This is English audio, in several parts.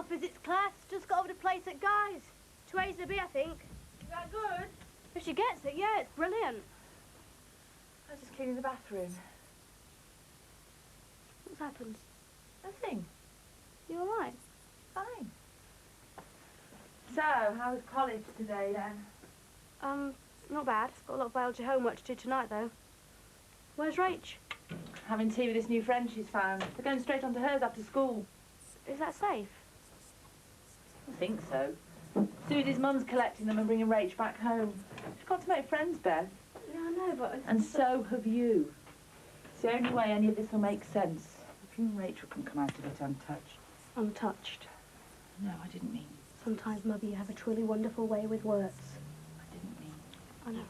physics class. Just got over to place at Guy's. To A's the B, I think. Is that good? If she gets it, yeah, it's brilliant. I was just cleaning the bathroom. What's happened? Nothing. You all right? Fine. So, how was college today, then? Not bad. Got a lot of biology homework to do tonight, though. Where's Rach? Having tea with this new friend she's found. They're going straight on to hers after school. Is that safe? I think so. Susie's mum's collecting them and bringing Rach back home. She's got to make friends, Beth. Yeah, I know, but... And so have you. It's the only way any of this will make sense. If you and Rachel can come out of it untouched. Untouched? No, I didn't mean. Sometimes, Mother, you have a truly wonderful way with words. I didn't mean. I know.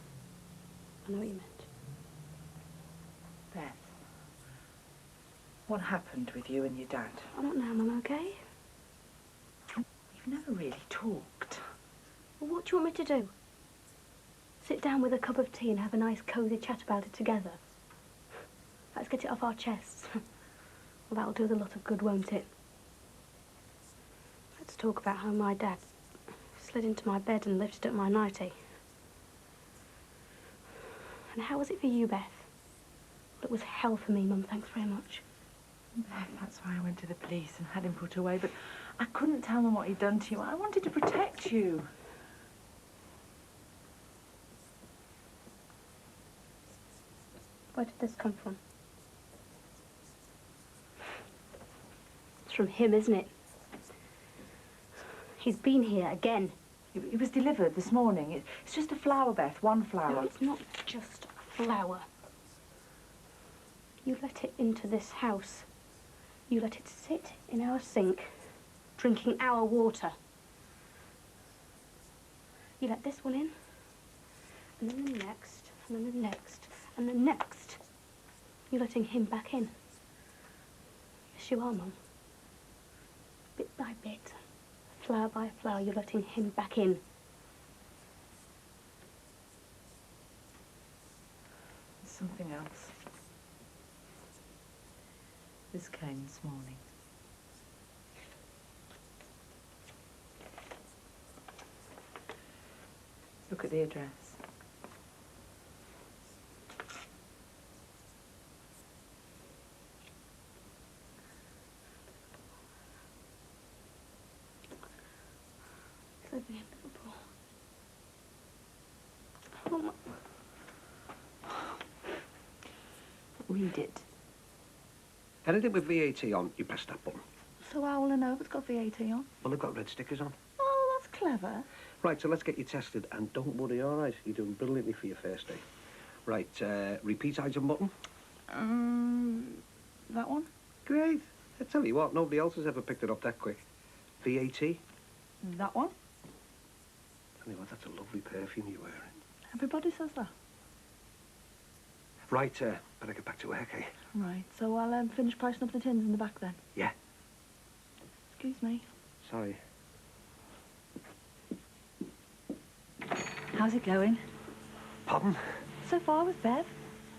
I know what you meant. Beth, what happened with you and your dad? I don't know, Mum, okay? You've never really talked. Well, what do you want me to do? Sit down with a cup of tea and have a nice cosy chat about it together? Let's get it off our chests. Well, that'll do us a lot of good, won't it? Let's talk about how my dad slid into my bed and lifted up my nightie. And how was it for you, Beth? Well, it was hell for me, Mum, thanks very much. Beth, that's why I went to the police and had him put away, but I couldn't tell them what he'd done to you. I wanted to protect you. Where did this come from? It's from him, isn't it? He's been here again. It was delivered this morning. It's just a flower, Beth, one flower. No, it's not just a flower. You let it into this house. You let it sit in our sink, drinking our water. You let this one in, and then the next, and then the next, and the next. You're letting him back in. Yes, you are, Mum. Bit by bit, flower by flower, you're letting him back in. Something else. This came this morning. Look at the address. Living in Liverpool. Read it. Anything with VAT on, you press that button. So Owl and Over's got VAT on? Well, they've got red stickers on. Oh, that's clever. Right, so let's get you tested, and don't worry, all right? You're doing brilliantly for your first day. Right, repeat item button. That one? Great. I tell you what, nobody else has ever picked it up that quick. VAT. That one? Tell you what, that's a lovely perfume you're wearing. Everybody says that. Right, better get back to work, eh? Right, so I'll finish pricing up the tins in the back then. Yeah. Excuse me. Sorry. How's it going? Pardon? So far with Bev?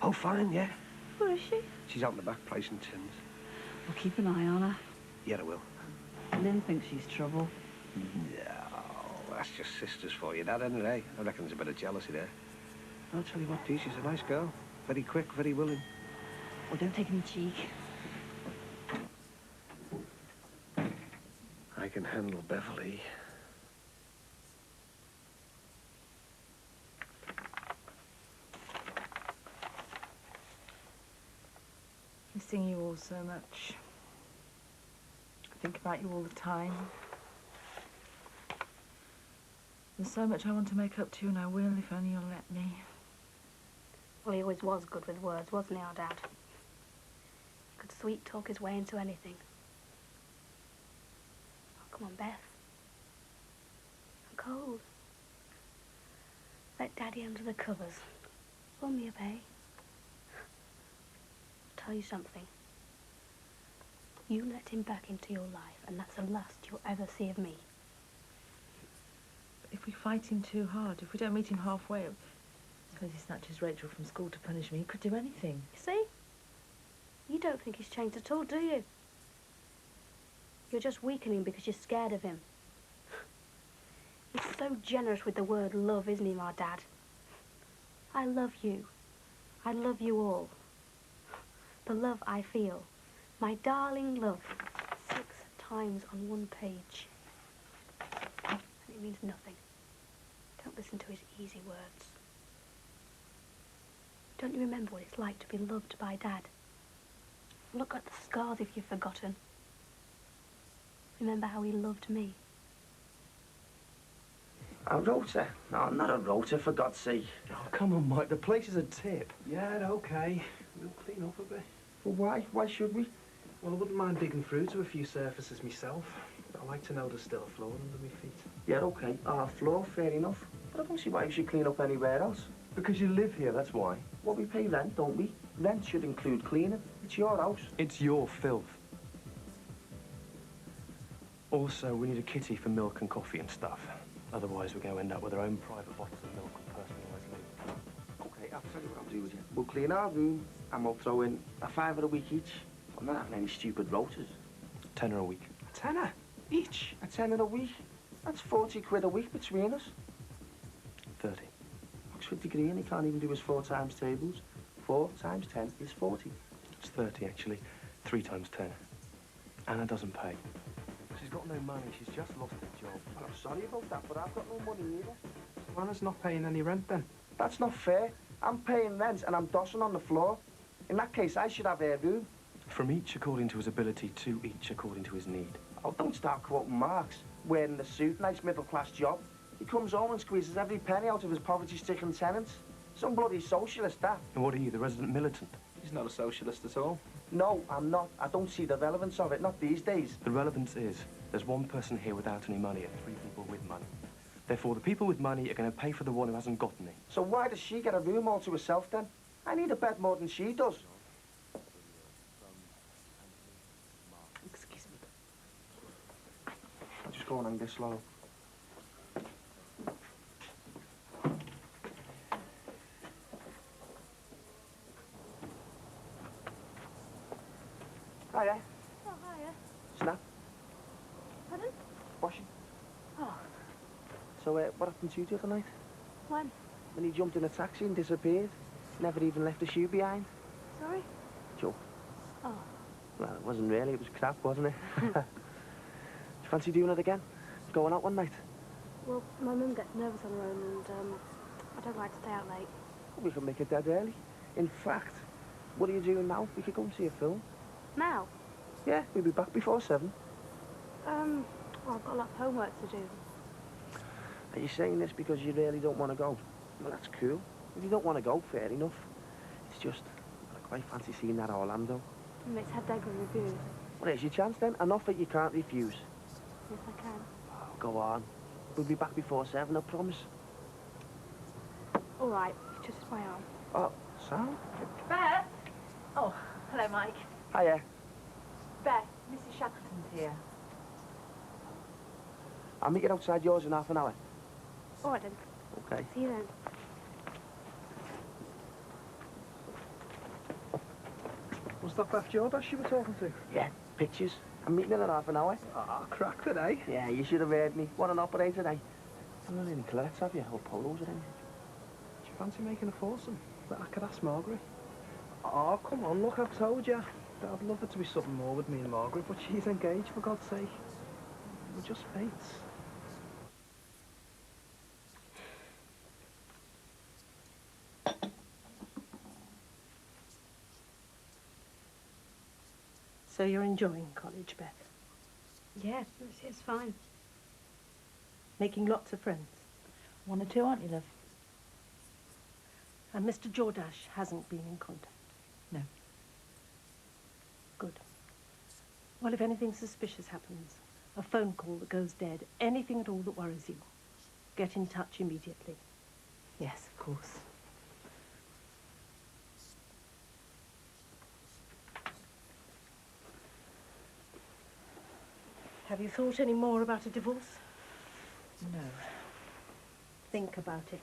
Oh, fine, yeah. Where is she? She's out in the back pricing tins. We'll keep an eye on her. Yeah, I will. Lynn thinks she's trouble. No, that's just sisters for you, that, isn't it, eh? I reckon there's a bit of jealousy there. I'll tell you what, Dee, she's a nice girl. Very quick, very willing. Well, don't take any cheek. I can handle Beverly. Missing you all so much. I think about you all the time. There's so much I want to make up to you, and I will if only you'll let me. Well, he always was good with words, wasn't he, our dad? He could sweet talk his way into anything. Oh, come on, Beth. I'm cold. Let Daddy under the covers. Warm me up, eh? I'll tell you something. You let him back into your life, and that's the last you'll ever see of me. If we fight him too hard, if we don't meet him halfway, suppose he snatches Rachel from school to punish me. He could do anything. You see? You don't think he's changed at all, do you? You're just weakening because you're scared of him. He's so generous with the word love, isn't he, my dad? I love you. I love you all. The love I feel. My darling love. 6 times on 1 page. And it means nothing. Don't listen to his easy words. Don't you remember what it's like to be loved by Dad? Look at the scars if you've forgotten. Remember how he loved me. A rota? No, not a rota, for God's sake. Oh, come on, Mike. The place is a tip. Yeah, okay. We'll clean up a bit. Well, why? Why should we? Well, I wouldn't mind digging through to a few surfaces myself. But I like to know there's still a floor under my feet. Yeah, okay. Floor, fair enough. But I don't see why you should clean up anywhere else. Because you live here, that's why. Well, we pay rent, don't we? Rent should include cleaning. It's your house. It's your filth. Also, we need a kitty for milk and coffee and stuff. Otherwise, we're going to end up with our own private bottles of milk and personalised milk. Okay, I'll tell you what I'll do with you. We'll clean our room and we'll throw in a £5 a week each. I'm not having any stupid rotas. £10 a week. A tenner? Each? A tenner a week? That's 40 quid a week between us. 30. Oxford degree and he can't even do his 4 times tables. 4 times 10 is 40. It's 30, actually. 3 times 10. Anna doesn't pay. She's got no money. She's just lost her job. Well, I'm sorry about that, but I've got no money either. So Anna's not paying any rent, then? That's not fair. I'm paying rent and I'm dossing on the floor. In that case, I should have a room. From each according to his ability, to each according to his need. Oh, don't start quoting Marx. Wearing the suit, nice middle-class job. He comes home and squeezes every penny out of his poverty-stricken tenants. Some bloody socialist, that. And what are you, the resident militant? He's not a socialist at all. No, I'm not. I don't see the relevance of it, not these days. The relevance is, there's one person here without any money and 3 people with money. Therefore, the people with money are going to pay for the one who hasn't got any. So why does she get a room all to herself, then? I need a bed more than she does. Excuse me. I'll just go on and get slow. Hiya. Oh, hiya. Snap. Pardon? Washing. Oh, So, what happened to you the other night? when? When he jumped in a taxi and disappeared. Never even left a shoe behind. Sorry? Joke. Oh, Well, it wasn't really. It was crap, wasn't it? Do you fancy doing it again? Going out one night? well, my mum gets nervous on her own and, I don't like to stay out late. We could make it dead early. In fact, what are you doing now? We could go and see a film. Now? Yeah, we'll be back before 7. Well, I've got a lot of homework to do. Are you saying this because you really don't want to go? Well, that's cool. If you don't want to go, fair enough. It's just, I quite fancy seeing that Orlando. It's had very good reviews. Well, there's your chance then. An offer you can't refuse. Yes, I can. Oh, go on. We'll be back before 7, I promise. All right, just my arm. Oh, Sam? Beth? Oh, hello, Mike. Hiya. Beth, Mrs. Shackleton's here. I'll meet you outside yours in half an hour. All right, then. Okay. See you then. Was that Beth Jordash you were talking to? Yeah, pictures. I'm meeting in half an hour. Ah, cracked it, eh? Yeah, you should have heard me. What an operator, eh? You've not any clarets, have you? Or polos or anything? Do you fancy making a foursome? That I could ask Margaret. Oh, come on, look, I've told you. I'd love it to be something more with me and Margaret, but she's engaged, for God's sake. We're just mates. So you're enjoying college, Beth? Yes, it's fine. Making lots of friends? 1 or 2, aren't you, love? And Mr. Jordash hasn't been in contact? No. Good. Well, if anything suspicious happens, a phone call that goes dead, anything at all that worries you, get in touch immediately. Yes, of course. Have you thought any more about a divorce? No. Think about it.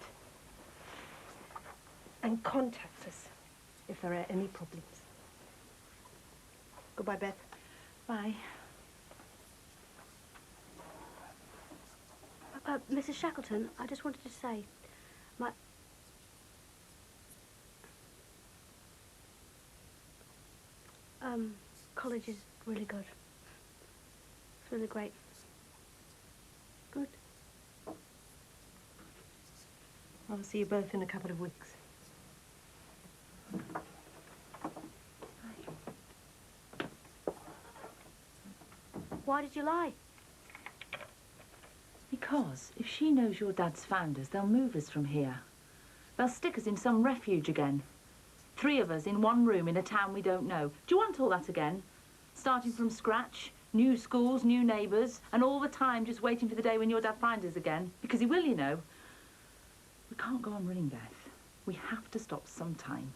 And contact us if there are any problems. Goodbye, Beth. Bye. Mrs. Shackleton, I just wanted to say, my... college is really good. It's really great. Good. I'll see you both in a couple of weeks. Why did you lie? Because if she knows your dad's found us, they'll move us from here. They'll stick us in some refuge again. 3 of us in one room in a town we don't know. Do you want all that again? Starting from scratch, new schools, new neighbours, and all the time just waiting for the day when your dad finds us again. Because he will, you know. We can't go on running, Beth. We have to stop sometime.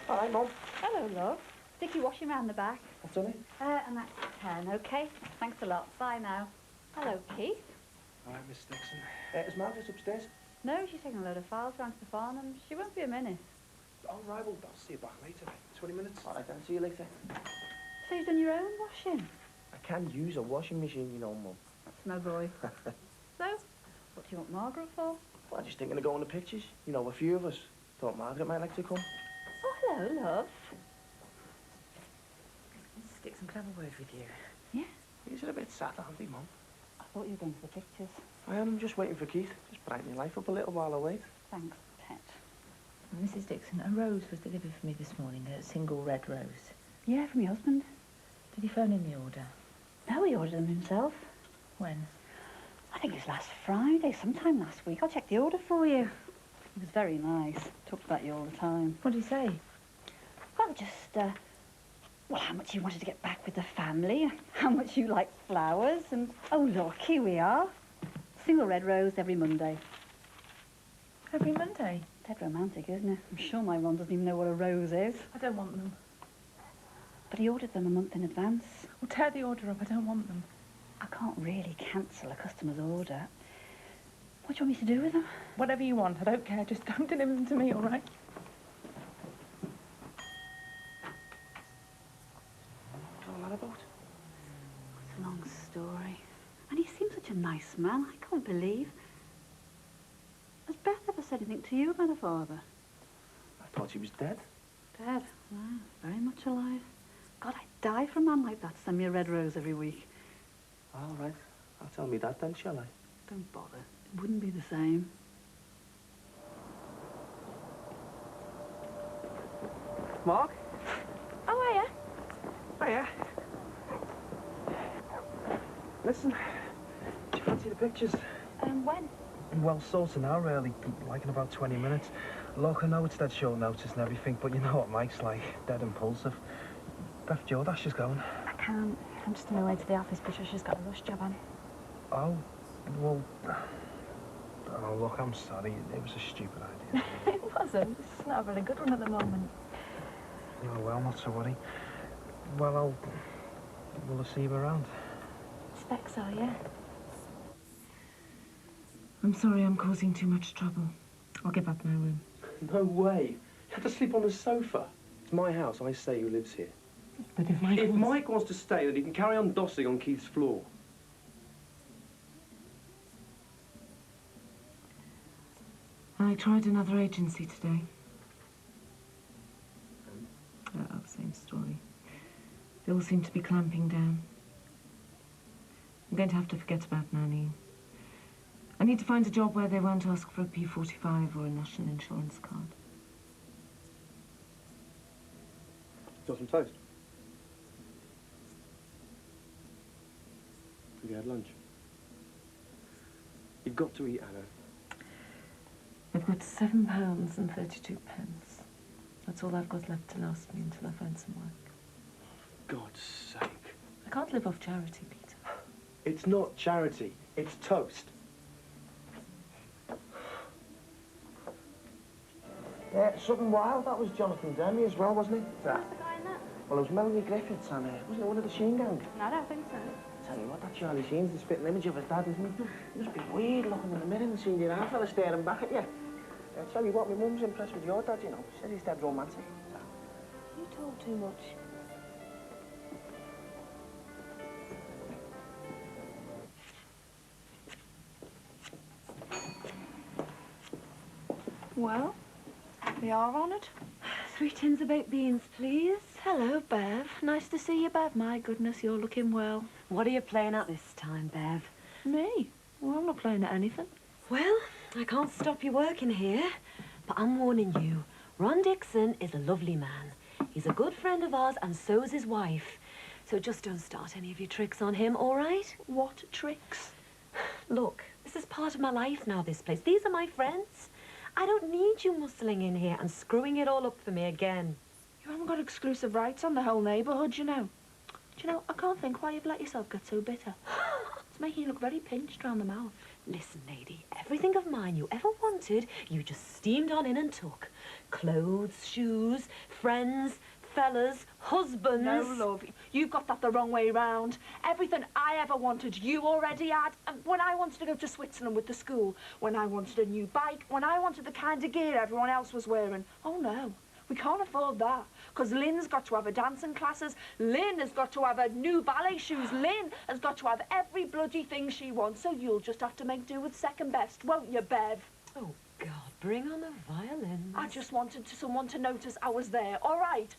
All right, Mum. Hello, love. Sticky washing round the back. What's on it? And that's 10, okay? Thanks a lot. Bye now. Hello, Keith. All right, Miss Dixon. Is Margaret upstairs? No, she's taking a load of files round to the farm and she won't be a minute. All right, well, I'll see you back later. 20 minutes. All right, then. See you later. So you've done your own washing? I can use a washing machine, you know, Mum. That's my boy. So, what do you want Margaret for? Well, just thinking of going to pictures. You know, a few of us. Thought Margaret might like to come. Oh, hello, love. Sticks and have a word with you. Yeah? He's a bit sad, aren't he, Mum? I thought you were going to the pictures. I am just waiting for Keith. Just brighten your life up a little while I wait. Thanks, pet. Mrs. Dixon, a rose was delivered for me this morning, a single red rose. Yeah, from your husband. Did he phone in the order? No, he ordered them himself. When? I think it was last Friday, sometime last week. I'll check the order for you. It was very nice. Talked about you all the time. What did he say? Well, just, well, how much you wanted to get back with the family, how much you like flowers, and, oh, look, here we are. Single red rose every Monday. Every Monday? Dead romantic, isn't it? I'm sure my Ron doesn't even know what a rose is. I don't want them. But he ordered them a month in advance. Well, tear the order up. I don't want them. I can't really cancel a customer's order. What do you want me to do with them? Whatever you want. I don't care. Just don't deliver them to me, all right? What's all that about? It's a long story. And he seems such a nice man. I can't believe. Has Beth ever said anything to you about her father? I thought he was dead. Dead? Wow, very much alive. God, I'd die for a man like that to send me a red rose every week. All right. I'll tell me that then, shall I? Don't bother. It wouldn't be the same. Mark? Oh, hiya. Hiya. Listen, do you fancy the pictures? When? Well, sort of now, really. Like in about 20 minutes. Look, I know it's dead short notice and everything, but you know what Mike's like. Dead impulsive. Beth Jordash is going. I can't. I'm just on my way to the office. Patricia's got a rush job on. Oh, well... Oh, look, I'm sorry. It was a stupid idea. It wasn't. It's not a very good one at the moment. Oh, well, not to worry. Well, we'll see you around. Specs are, yeah? I'm sorry I'm causing too much trouble. I'll give up my room. No way. You had to sleep on the sofa. It's my house. I say who lives here. But if Mike If Mike wants to stay, then he can carry on dossing on Keith's floor. I tried another agency today. Same story. They all seem to be clamping down. I'm going to have to forget about Nanny. I need to find a job where they won't ask for a P45 or a national insurance card. Got some toast? Have you had lunch? You've got to eat, Anna. I've got £7.32. That's all I've got left to last me until I find some work. For God's sake. I can't live off charity, Peter. It's not charity. It's toast. Yeah, something wild. That was Jonathan Demme as well, wasn't it? Who's the guy in that? Well, it was Melanie Griffiths and wasn't it one of the Sheen Gang? No, I don't think so. Tell you what, that Charlie Sheen's the spitting image of his dad, isn't he? It must be weird looking in the mirror and seeing your own fella staring back at you. I tell you what, my mum's impressed with your dad, you know. She says he's dead romantic. You talk too much. Well, we are on it. 3 tins of baked beans, please. Hello, Bev. Nice to see you, Bev. My goodness, you're looking well. What are you playing at this time, Bev? Me? Well, I'm not playing at anything. Well, I can't stop you working here, but I'm warning you. Ron Dixon is a lovely man. He's a good friend of ours, and so's his wife. So just don't start any of your tricks on him, all right? What tricks? Look, this is part of my life now, this place. These are my friends. I don't need you muscling in here and screwing it all up for me again. You haven't got exclusive rights on the whole neighbourhood, you know. Do you know, I can't think why you've let yourself get so bitter. It's making you look very pinched round the mouth. Listen, lady, everything of mine you ever wanted, you just steamed on in and took. Clothes, shoes, friends, fellas, husbands. No, love, you've got that the wrong way round. Everything I ever wanted, you already had. And when I wanted to go to Switzerland with the school, when I wanted a new bike, when I wanted the kind of gear everyone else was wearing, oh no, we can't afford that. Because Lynn's got to have her dancing classes, Lynn has got to have her new ballet shoes, Lynn has got to have every bloody thing she wants, so you'll just have to make do with second best, won't you, Bev? Oh, God, bring on the violins. I just wanted someone to notice I was there, all right?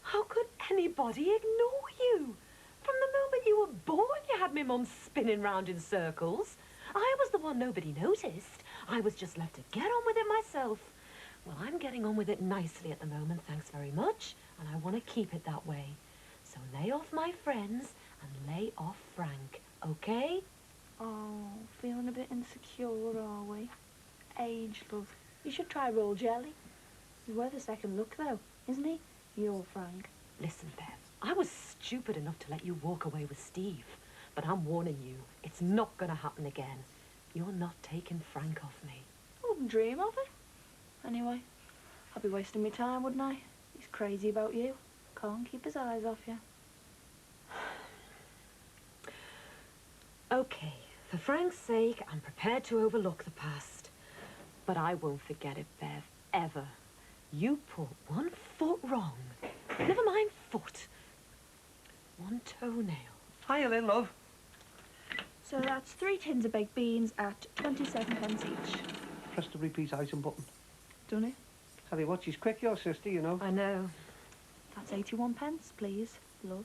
How could anybody ignore you? From the moment you were born, you had me mum spinning round in circles. I was the one nobody noticed. I was just left to get on with it myself. Well, I'm getting on with it nicely at the moment, thanks very much, and I want to keep it that way. So lay off my friends and lay off Frank, okay? Oh, feeling a bit insecure, are we? Age, love. You should try roll jelly. He's worth a second look, though, isn't he? You're Frank. Listen, Bev, I was stupid enough to let you walk away with Steve, but I'm warning you, it's not going to happen again. You're not taking Frank off me. I wouldn't dream of it. Anyway, I'd be wasting my time, wouldn't I? He's crazy about you. Can't keep his eyes off you. Okay, for Frank's sake, I'm prepared to overlook the past. But I won't forget it, Bev, ever. You put one foot wrong. Never mind foot. One toenail. Hiya, Lynn, love. So that's 3 tins of baked beans at 27 pence each. Press the repeat item button. Done it? Tell you what, she's quick, your sister, you know. I know. That's 81 pence, please, love.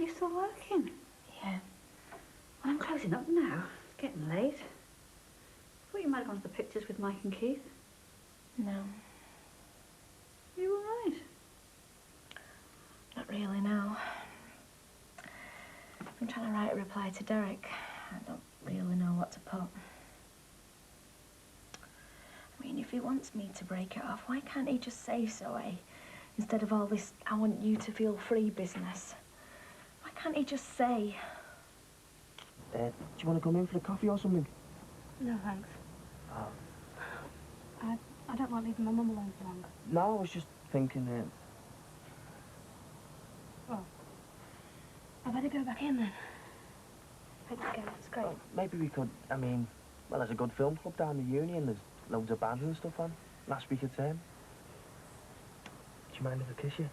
You still working? Yeah. Well, I'm closing up now. It's getting late. Thought you might have gone to the pictures with Mike and Keith. No, Are you all right? not really, no. I'm trying to write a reply to Derek. I don't really know what to put. I mean, if he wants me to break it off, why can't he just say so, eh? Instead of all this, I want you to feel free business. Why can't he just say? Do you want to come in for a coffee or something? No, thanks. Oh. I don't like leaving my mum alone for long. No, I was just thinking, Well, I better go back in then. Thanks again, it's great. well, maybe we could, I mean, well, there's a good film club down the Union, there's loads of bands and stuff on. Last week of term. Do you mind if I kiss you?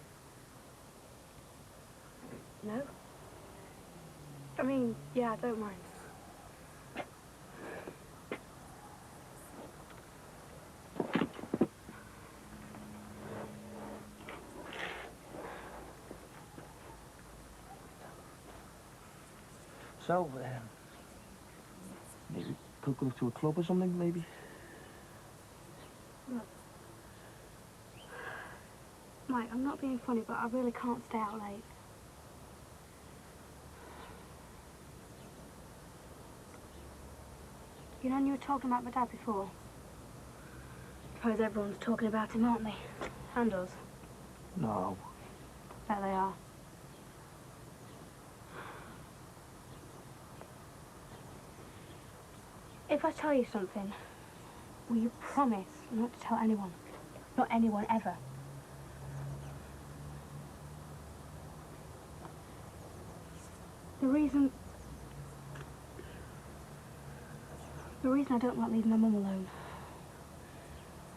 No? I mean, yeah, I don't mind. So, maybe we could go to a club or something, maybe? Look. Mike, I'm not being funny, but I really can't stay out late. You know, you were talking about my dad before. I suppose everyone's talking about him, aren't they? And us. No. Bet they are. If I tell you something, will you promise not to tell anyone? Not anyone, ever. The reason I don't like leaving my mum alone,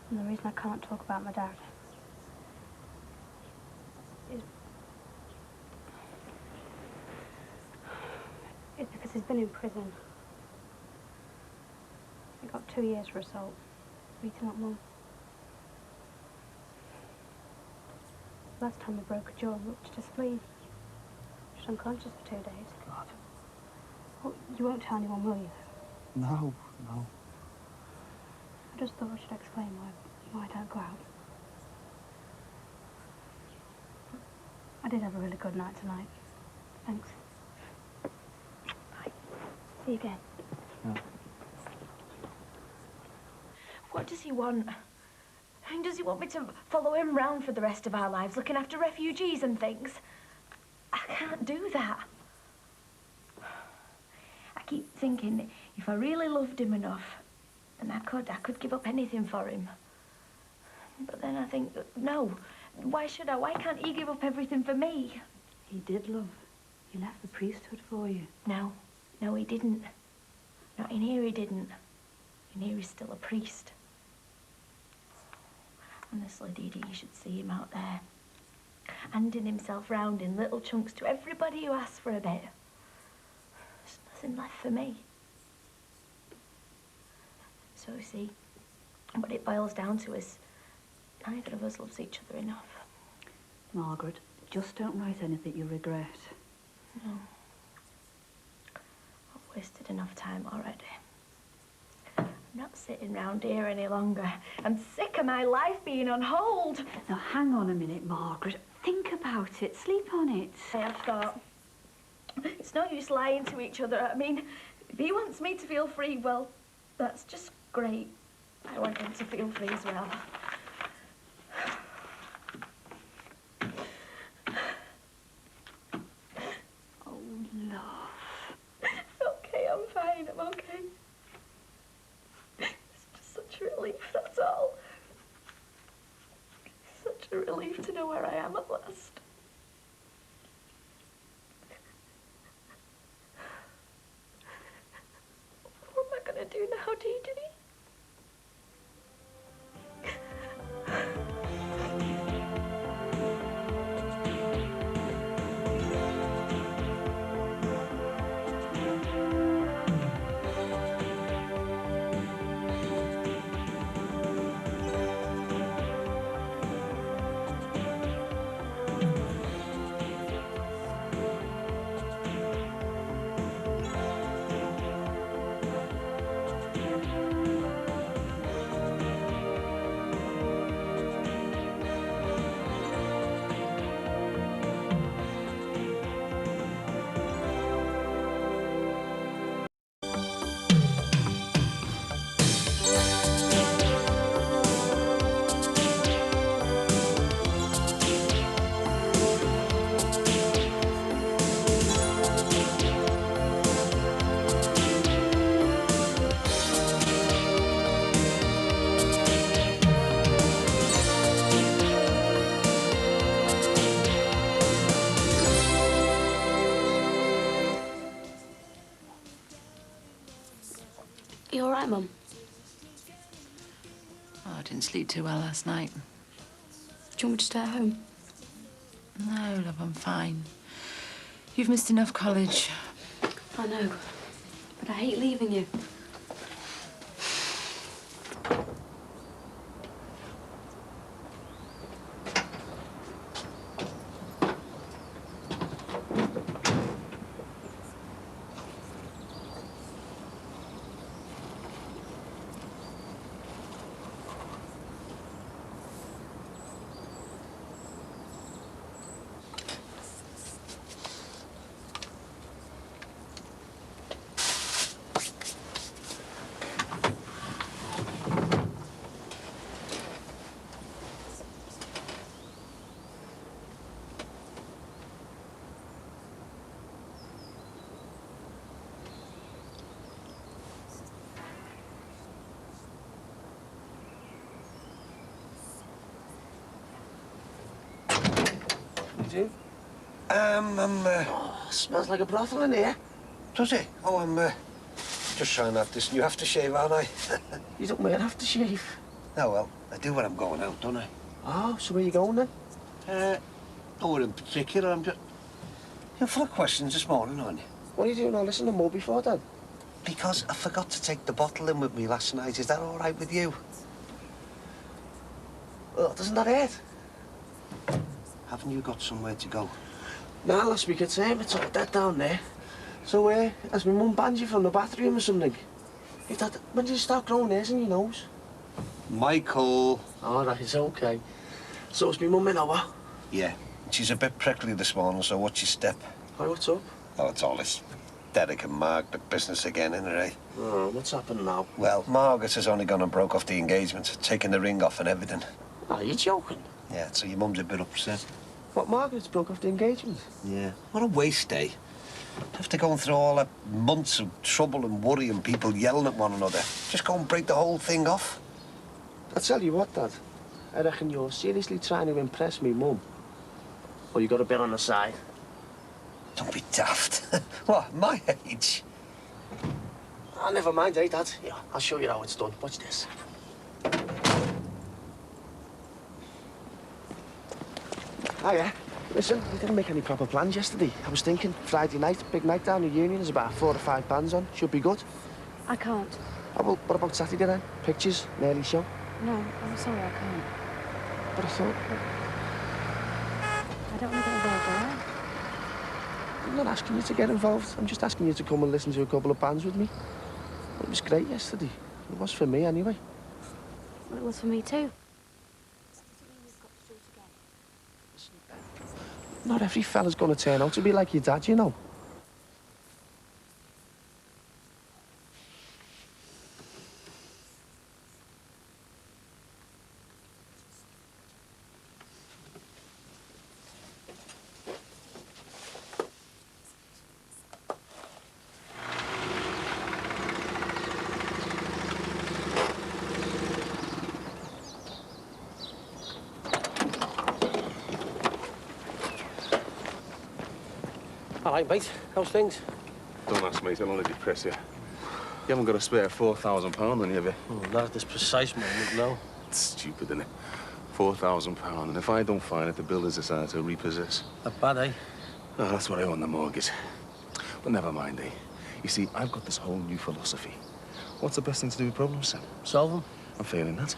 and the reason I can't talk about my dad, is because he's been in prison. He got 2 years for assault, beating up Mum. Last time he broke a jaw and ruptured a spleen. She was unconscious for 2 days. God. Well, you won't tell anyone, will you? No, no. I just thought I should explain why I don't go out. I did have a really good night tonight. Thanks. Bye. See you again. Yeah. What does he want? And does he want me to follow him round for the rest of our lives, looking after refugees and things? I can't do that. I keep thinking if I really loved him enough, then I could give up anything for him. But then I think, no, why should I? Why can't he give up everything for me? He did, love. He left the priesthood for you. No, he didn't. Not in here he didn't. In here he's still a priest. Honestly, Dee Dee, you should see him out there, handing himself round in little chunks to everybody who asks for a bit. There's nothing left for me. So, you see, what it boils down to is neither of us loves each other enough. Margaret, just don't write anything you regret. No. I've wasted enough time already. I'm not sitting round here any longer. I'm sick of my life being on hold. Now, hang on a minute, Margaret. Think about it. Sleep on it. I have thought. It's no use lying to each other. I mean, if he wants me to feel free, well, that's just great. I want him to feel free as well. Oh, love. Okay, I'm fine. I'm okay. It's just such a relief, that's all. Such a relief to know where I am at last. What am I gonna do now, Dee Dee? You all right, Mum? Oh, I didn't sleep too well last night. Do you want me to stay at home? No, love, I'm fine. You've missed enough college. I know, but I hate leaving you. do? Oh, smells like a brothel in here. Does it? Oh, I'm just trying out this new aftershave, aren't I? You don't wear aftershave. Oh, well, I do when I'm going out, don't I? Oh, so where you going then? Nowhere in particular. I'm just... You're full of questions this morning, aren't you? What are you doing all this in the mud before, Dad? Because I forgot to take the bottle in with me last night. Is that all right with you? Oh, doesn't that hurt? Haven't you got somewhere to go? Nah, last week it's all dead down there. So, has my mum banned you from the bathroom or something? Hey, Dad, when did you start growing hairs in your nose? Michael. All right, it's okay. So is my mum in, or what? Yeah. She's a bit prickly this morning, so watch your step. Hey, what's up? Oh, it's all this Derek and Margaret business again, isn't it, eh? Oh, what's happened now? Well, Margaret has only gone and broke off the engagement, taking the ring off and everything. Are you joking? Yeah, so your mum's a bit upset. What, Margaret's broke off the engagement? Yeah. What a waste, eh? After going through all that months of trouble and worry and people yelling at one another, just go and break the whole thing off. I tell you what, Dad. I reckon you're seriously trying to impress me mum. Or you got a bit on the side. Don't be daft. What, my age? Oh, never mind, eh, Dad? Yeah, I'll show you how it's done. Watch this. Hiya. Listen, we didn't make any proper plans yesterday. I was thinking, Friday night, big night down the Union, there's about 4 or 5 bands on. Should be good. I can't. Oh, well, what about Saturday then? Pictures, an early show? No, I'm sorry, I can't. But I thought... I don't want to get involved, all right? I'm not asking you to get involved. I'm just asking you to come and listen to a couple of bands with me. It was great yesterday. It was for me, anyway. Well, it was for me too. Not every fella's gonna turn out to be like your dad, you know. All right, mate. How's things? Don't ask, mate. I'll only depress you. You haven't got a spare £4,000 on you, have you? Oh, not at this precise moment, no. It's stupid, isn't it? £4,000, and if I don't find it, the builders decide to repossess. Not bad, eh? Oh, that's what I owe on the mortgage. But never mind, eh? You see, I've got this whole new philosophy. What's the best thing to do with problems, Sam? Solve them. I'm failing that.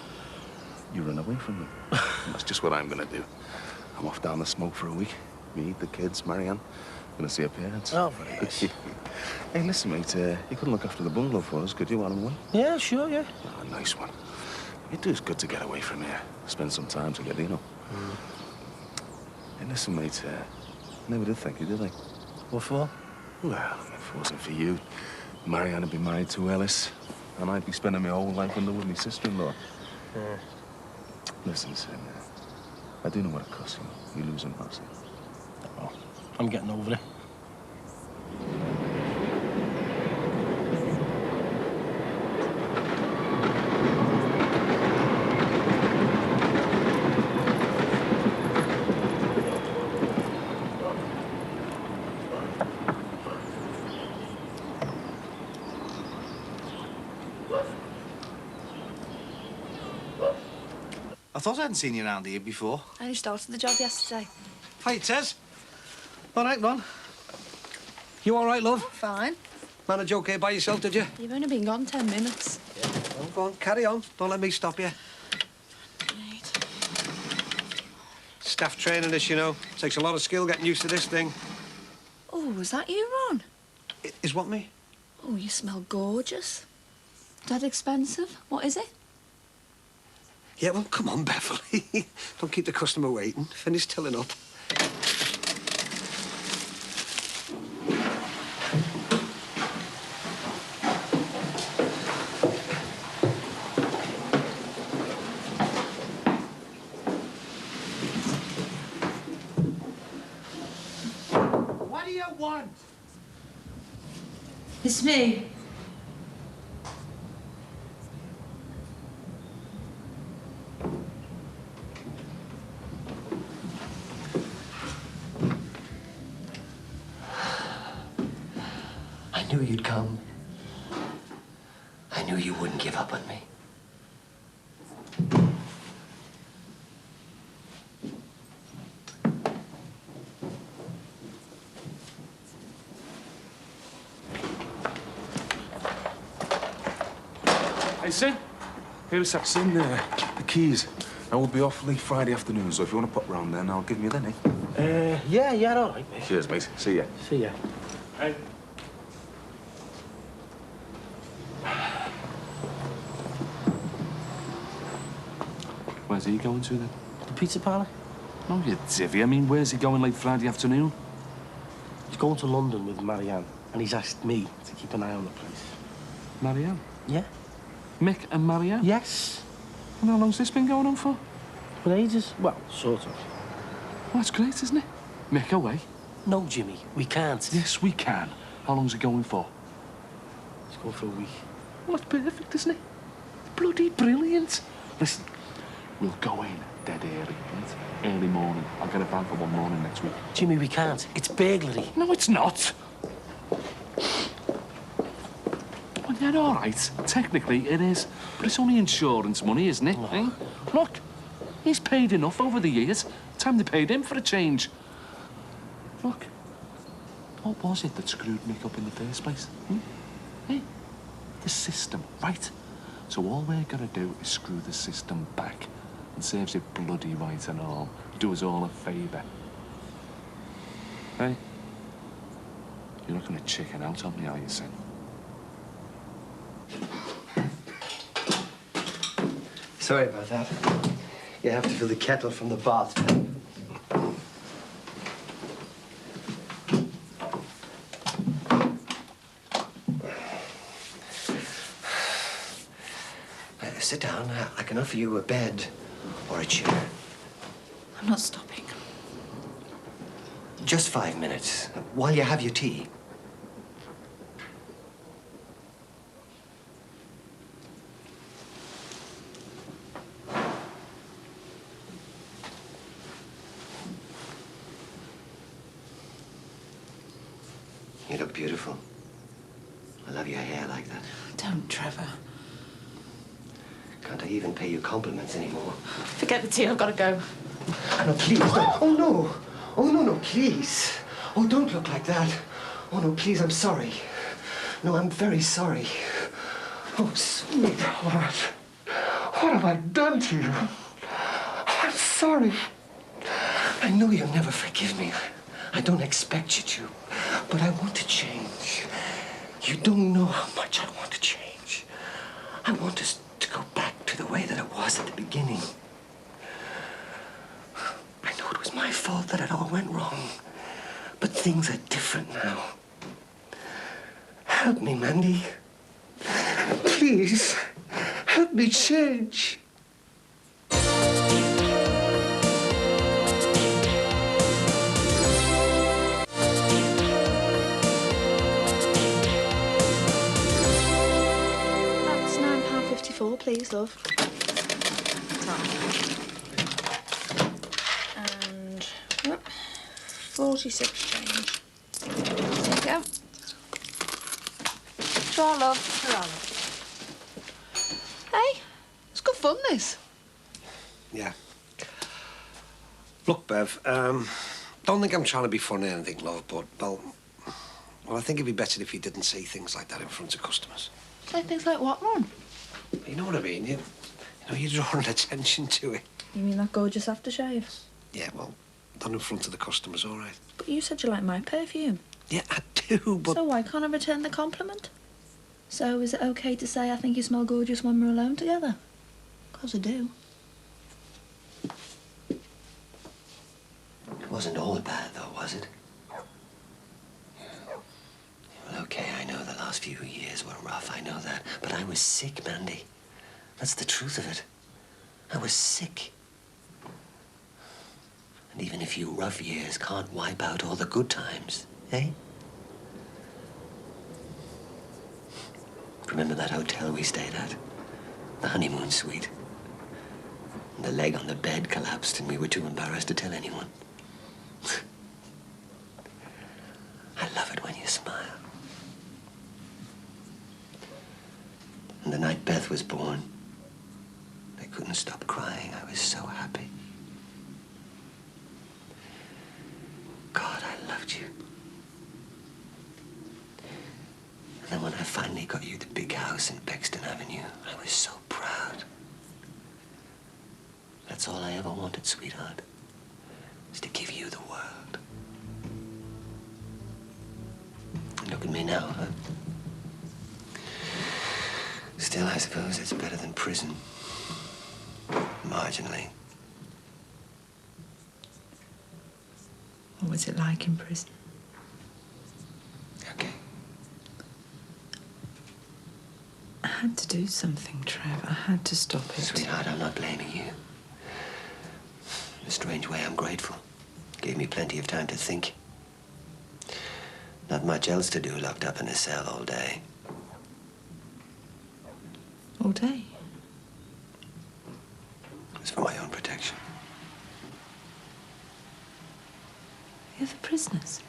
You run away from them. That's just what I'm gonna do. I'm off down the smoke for a week. Me, the kids, Marianne. Gonna see her parents. Oh, very nice. Hey, listen, mate, you couldn't look after the bungalow for us, could you, while I'm away? Yeah, sure, yeah. Oh, a nice one. It does good to get away from here. Spend some time together, you know. Hey, listen, mate, I never did thank you, did I? What for? Well, if it wasn't for you, Marianne would be married to Ellis, and I'd be spending my whole life under with my sister-in-law. Yeah. Listen, Sam, I do know what it costs you. You losing Marcy. Oh, I'm getting over it. I thought I hadn't seen you around here before. I only started the job yesterday. Hi, Tez. All right, Ron. You all right, love? Fine. Manage okay by yourself, did you? You've only been gone 10 minutes. Yeah. Well, go on, carry on. Don't let me stop you. Right. Staff training this, you know. Takes a lot of skill getting used to this thing. Oh, is that you, Ron? Is what me? Oh, you smell gorgeous. Dead expensive? What is it? Yeah, well, come on, Beverly. Don't keep the customer waiting. Finish tilling up. What do you want? It's me. you'd come. I knew you wouldn't give up on me. Hey, Sin. Here a sec. Sin, the keys. I will be off late Friday afternoon, so if you want to pop round then, I'll give you then, eh? Yeah, all right, mate. Cheers, mate. See ya. See ya. Hey. Where's he going to, then? The pizza parlour? No, you divvy. I mean, where's he going late Friday afternoon? He's going to London with Marianne, and he's asked me to keep an eye on the place. Marianne? Yeah? Mick and Marianne? Yes. And how long's this been going on for? For ages. Well, sort of. Well, that's great, isn't it? Mick away. No, Jimmy, we can't. Yes, we can. How long's it going for? He's going for a week. Well, that's perfect, isn't it? Bloody brilliant. Listen, we'll go in dead early, right? Early morning. I'll get a van for one morning next week. Jimmy, we can't. It's burglary. No, it's not. Well, yeah, all right. Technically, it is. But it's only insurance money, isn't it? Eh? Look, he's paid enough over the years. Time they paid him for a change. Look, what was it that screwed Mick up in the first place? Hey, the system, right? So all we're gonna do is screw the system back and saves it bloody right and all. Do us all a favour. Hey, you're not gonna chicken out on me, are you, Sin? Sorry about that. You have to fill the kettle from the bathtub. Sit down. I can offer you a bed or a chair. I'm not stopping. Just 5 minutes, while you have your tea. You look beautiful. I love your hair like that. Don't, Trevor. Can't I even pay you compliments anymore? Forget the tea, I've got to go. No, please, don't. Oh, no. Oh, no, no, please. Oh, don't look like that. Oh, no, please, I'm sorry. No, I'm very sorry. Oh, sweetheart. What have I done to you? I'm sorry. I know you'll never forgive me. I don't expect you to. But I want to change. You don't know how much I want to change. I want us to go back to the way that it was at the beginning. I know it was my fault that it all went wrong. But things are different now. Help me, Mandy. Please, help me change. That's £9.54, please, love. And 46 change. There you go. Sure, love. Hey, it's good fun, this. Yeah. Look, Bev, don't think I'm trying to be funny or anything, love, but, well, I think it'd be better if you didn't say things like that in front of customers. Say things like what, Ron? You know what I mean? You know, you're drawing attention to it. You mean that gorgeous aftershave? Yeah, well, not in front of the customers, all right. But you said you like my perfume. Yeah, I do, but... So why can't I return the compliment? So is it okay to say I think you smell gorgeous when we're alone together? 'Cause I do. It wasn't all bad, though, was it? Well, okay, I know the last few years were rough, I know that. But I was sick, Mandy. That's the truth of it. I was sick. And even a few rough years can't wipe out all the good times, eh? Remember that hotel we stayed at? The honeymoon suite. And the leg on the bed collapsed and we were too embarrassed to tell anyone. I love it when you smile. And the night Beth was born, I couldn't stop crying. I was so happy. God, I loved you. And then when I finally got you the big house in Bexton Avenue, I was so proud. That's all I ever wanted, sweetheart, was to give you the world. And look at me now, huh? Still, I suppose it's better than prison. Marginally. What was it like in prison? Okay. I had to do something, Trev. I had to stop it. Sweetheart, I'm not blaming you. In a strange way, I'm grateful. Gave me plenty of time to think. Not much else to do locked up in a cell all day. All day? It was for my own protection. The other prisoners?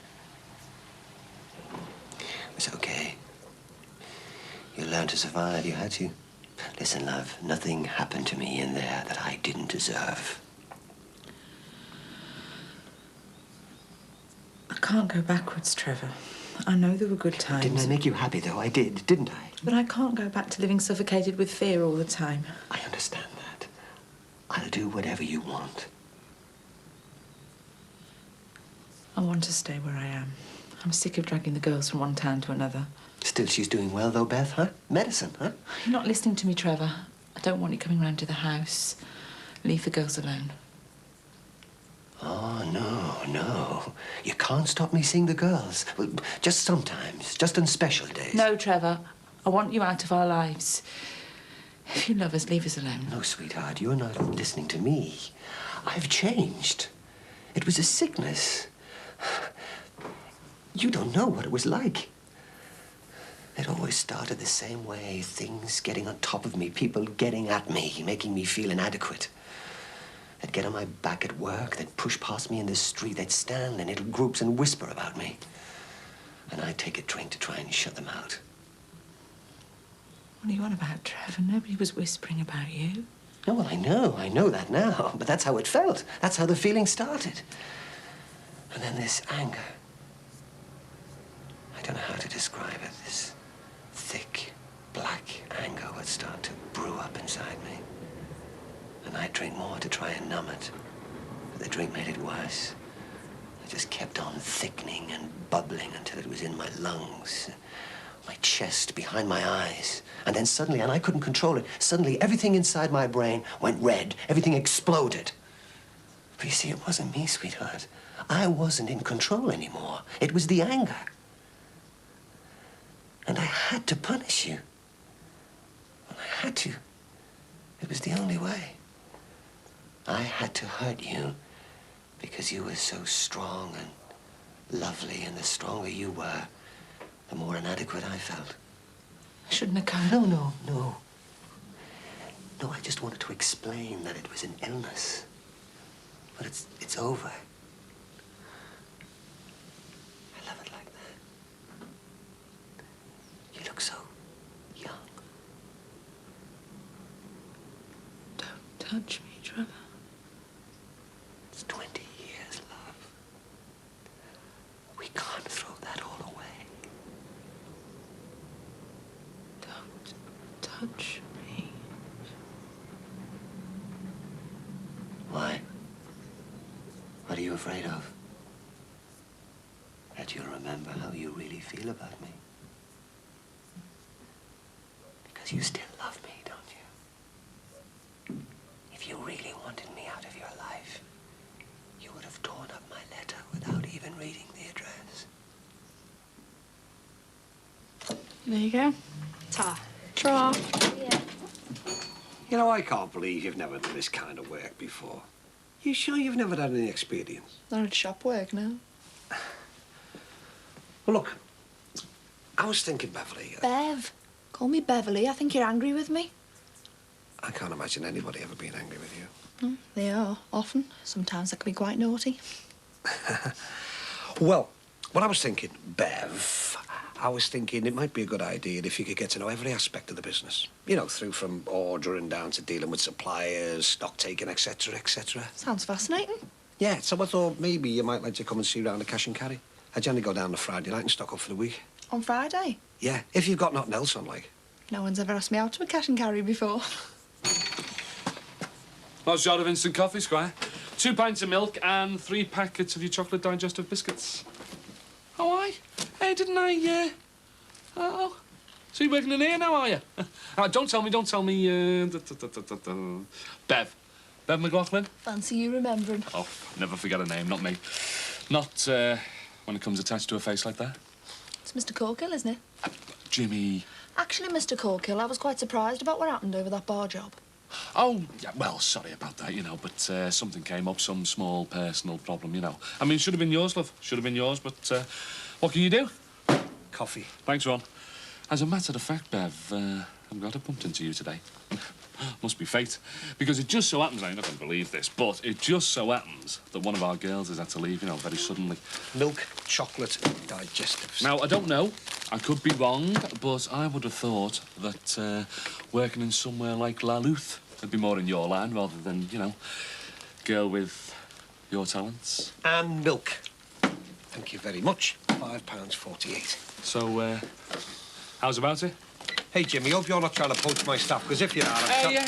It was okay. You learned to survive. You had to. Listen, love, nothing happened to me in there that I didn't deserve. I can't go backwards, Trevor. I know there were good times. Didn't I make you happy, though? I did, didn't I? But I can't go back to living suffocated with fear all the time. I understand that. I'll do whatever you want. I want to stay where I am. I'm sick of dragging the girls from one town to another. Still, she's doing well, though, Beth, huh? Medicine, huh? You're not listening to me, Trevor. I don't want you coming round to the house. Leave the girls alone. Oh, no, no. You can't stop me seeing the girls. Well, just sometimes, just on special days. No, Trevor. I want you out of our lives. If you love us, leave us alone. No, sweetheart, you're not listening to me. I've changed. It was a sickness. You don't know what it was like. It always started the same way, things getting on top of me, people getting at me, making me feel inadequate. They'd get on my back at work, they'd push past me in the street, they'd stand in little groups and whisper about me. And I'd take a drink to try and shut them out. What are you on about, Trevor? Nobody was whispering about you. No, well, I know that now, but that's how it felt. That's how the feeling started. And then this anger. I don't know how to describe it. This thick, black anger would start to brew up inside me. And I'd drink more to try and numb it. But the drink made it worse. It just kept on thickening and bubbling until it was in my lungs, my chest, behind my eyes. And then suddenly, and I couldn't control it, suddenly everything inside my brain went red. Everything exploded. But you see, it wasn't me, sweetheart. I wasn't in control anymore. It was the anger. And I had to punish you. Well, I had to. It was the only way. I had to hurt you because you were so strong and lovely, and the stronger you were, the more inadequate I felt. I shouldn't have come. No. No, I just wanted to explain that it was an illness. But it's over. I love it like that. You look so young. Don't touch me, Trevor. It's 20 years, love. We can't throw that all away. Don't touch me. Why? What are you afraid of? That you'll remember how you really feel about me? Because you still love me, don't you? If you really wanted me out of your life, you would have torn up my letter without even reading the address. There you go. Ta. Tra. Yeah. You know, I can't believe you've never done this kind of work before. You sure you've never had any experience? Not at shop work now. Well, look, I was thinking, Beverly. Bev. Call me Beverly. I think you're angry with me. I can't imagine anybody ever being angry with you. They are, often. Sometimes they can be quite naughty. Well, what I was thinking, Bev, I was thinking it might be a good idea if you could get to know every aspect of the business. You know, through from ordering down to dealing with suppliers, stock taking, etc., etc. Sounds fascinating. Yeah, so I thought maybe you might like to come and see round the cash and carry. I generally go down on Friday night and stock up for the week. On Friday? Yeah, if you've got nothing else on, like. No one's ever asked me out to a cash and carry before. Large jar of instant coffee, Squire. 2 pints of milk and 3 packets of your chocolate digestive biscuits. Oh, aye. Hey, didn't I, Oh. So you're working in here now, are you? Don't tell me, Bev. Bev McLaughlin? Fancy you remembering. Oh, never forget a name, not me. Not, when it comes attached to a face like that. It's Mr. Corkill, isn't it? Jimmy. Actually, Mr. Corkill, I was quite surprised about what happened over that bar job. Oh, yeah, well, sorry about that, you know, but something came up, some small personal problem, you know. I mean, should have been yours, love. Should have been yours, but what can you do? Coffee. Thanks, Ron. As a matter of fact, Bev, I'm glad I bumped into you today. Must be fate. Because it just so happens, I'm not going to believe this, but it just so happens that one of our girls has had to leave, you know, very suddenly. Milk, chocolate, digestives. Now, I don't know. I could be wrong, but I would have thought that working in somewhere like La Luth would be more in your line rather than, you know, girl with your talents. And milk. Thank you very much. £5.48. So, how's about it? Hey, Jimmy, hope you're not trying to poach my staff, because if you are... Hey,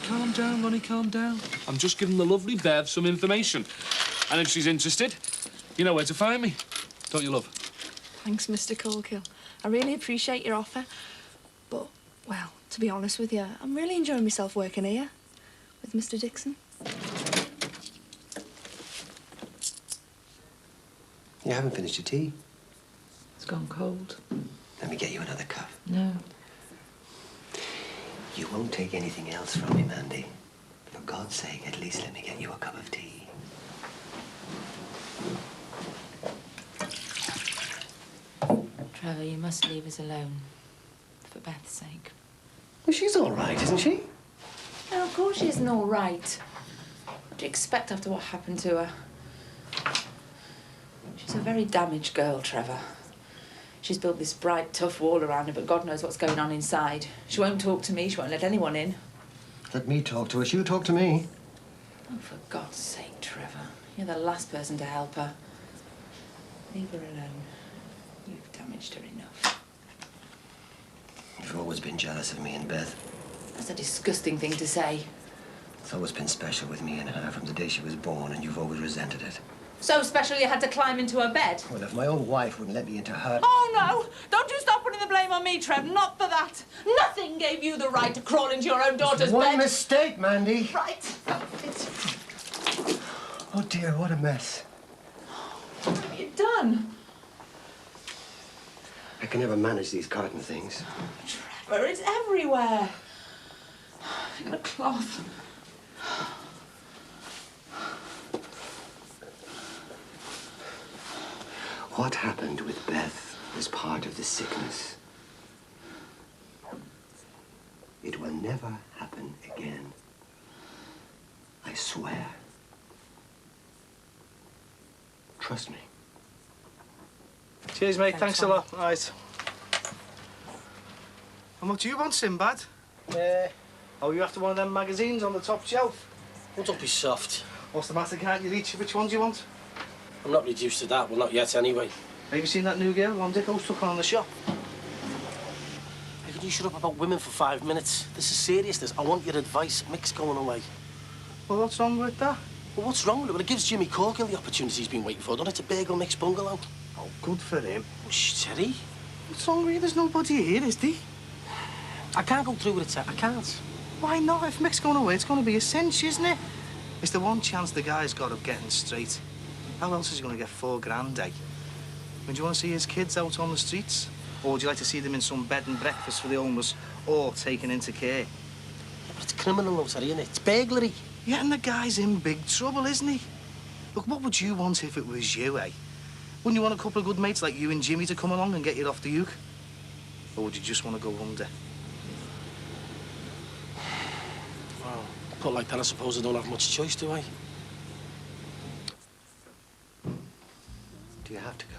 calm down, Ronnie, calm down. I'm just giving the lovely Bev some information. And if she's interested, you know where to find me. Don't you, love? Thanks, Mr. Corkill. I really appreciate your offer. But, well, to be honest with you, I'm really enjoying myself working here with Mr. Dixon. You haven't finished your tea. It's gone cold. Let me get you another cup. No. You won't take anything else from me, Mandy. For God's sake, at least let me get you a cup of tea. Trevor, you must leave us alone. For Beth's sake. Well, she's all right, isn't she? No, of course she isn't all right. What do you expect after what happened to her? She's a very damaged girl, Trevor. She's built this bright, tough wall around her, but God knows what's going on inside. She won't talk to me. She won't let anyone in. Let me talk to her. She'll talk to me. Oh, for God's sake, Trevor. You're the last person to help her. Leave her alone. You've damaged her enough. You've always been jealous of me and Beth. That's a disgusting thing to say. It's always been special with me and her from the day she was born, and you've always resented it. So special you had to climb into her bed? Well, if my own wife wouldn't let me into her... Oh, no! Don't you stop putting the blame on me, Trev. Not for that. Nothing gave you the right to crawl into your own daughter's One bed. mistake, Mandy. Right. Oh, dear, what a mess. What have you done? I can never manage these garden things. Trevor, it's everywhere. You've got a cloth. What happened with Beth was part of the sickness. It will never happen again. I swear. Trust me. Cheers, mate. Thanks a lot. All right. And what do you want, Sinbad? Oh, you after one of them magazines on the top shelf? Well, don't be soft. What's the matter? Can't you reach which one do you want? I'm not reduced to that. Well, not yet, anyway. Have you seen that new girl Ron Dicko's took on in the shop? Hey, could you shut up about women for 5 minutes? This is serious, this. I want your advice. Mick's going away. Well, what's wrong with that? Well, what's wrong with it? Well, it gives Jimmy Corkill the opportunity he's been waiting for, doesn't it? To bagel Mick's bungalow. Oh, good for him. Oh, shh, Terry. What's wrong with you? There's nobody here, is there? I can't go through with it, sir. I can't. Why not? If Mick's going away, it's going to be a cinch, isn't it? It's the one chance the guy's got of getting straight. How else is he going to get £4 eh? Would you want to see his kids out on the streets? Or would you like to see them in some bed and breakfast for the homeless or taken into care? But it's criminal, though, Terry, isn't it? It's burglary. Yeah, and the guy's in big trouble, isn't he? Look, what would you want if it was you, eh? Wouldn't you want a couple of good mates like you and Jimmy to come along and get you off the hook? Or would you just want to go under? Well, put like that, I suppose I don't have much choice, do I? Do you have to go?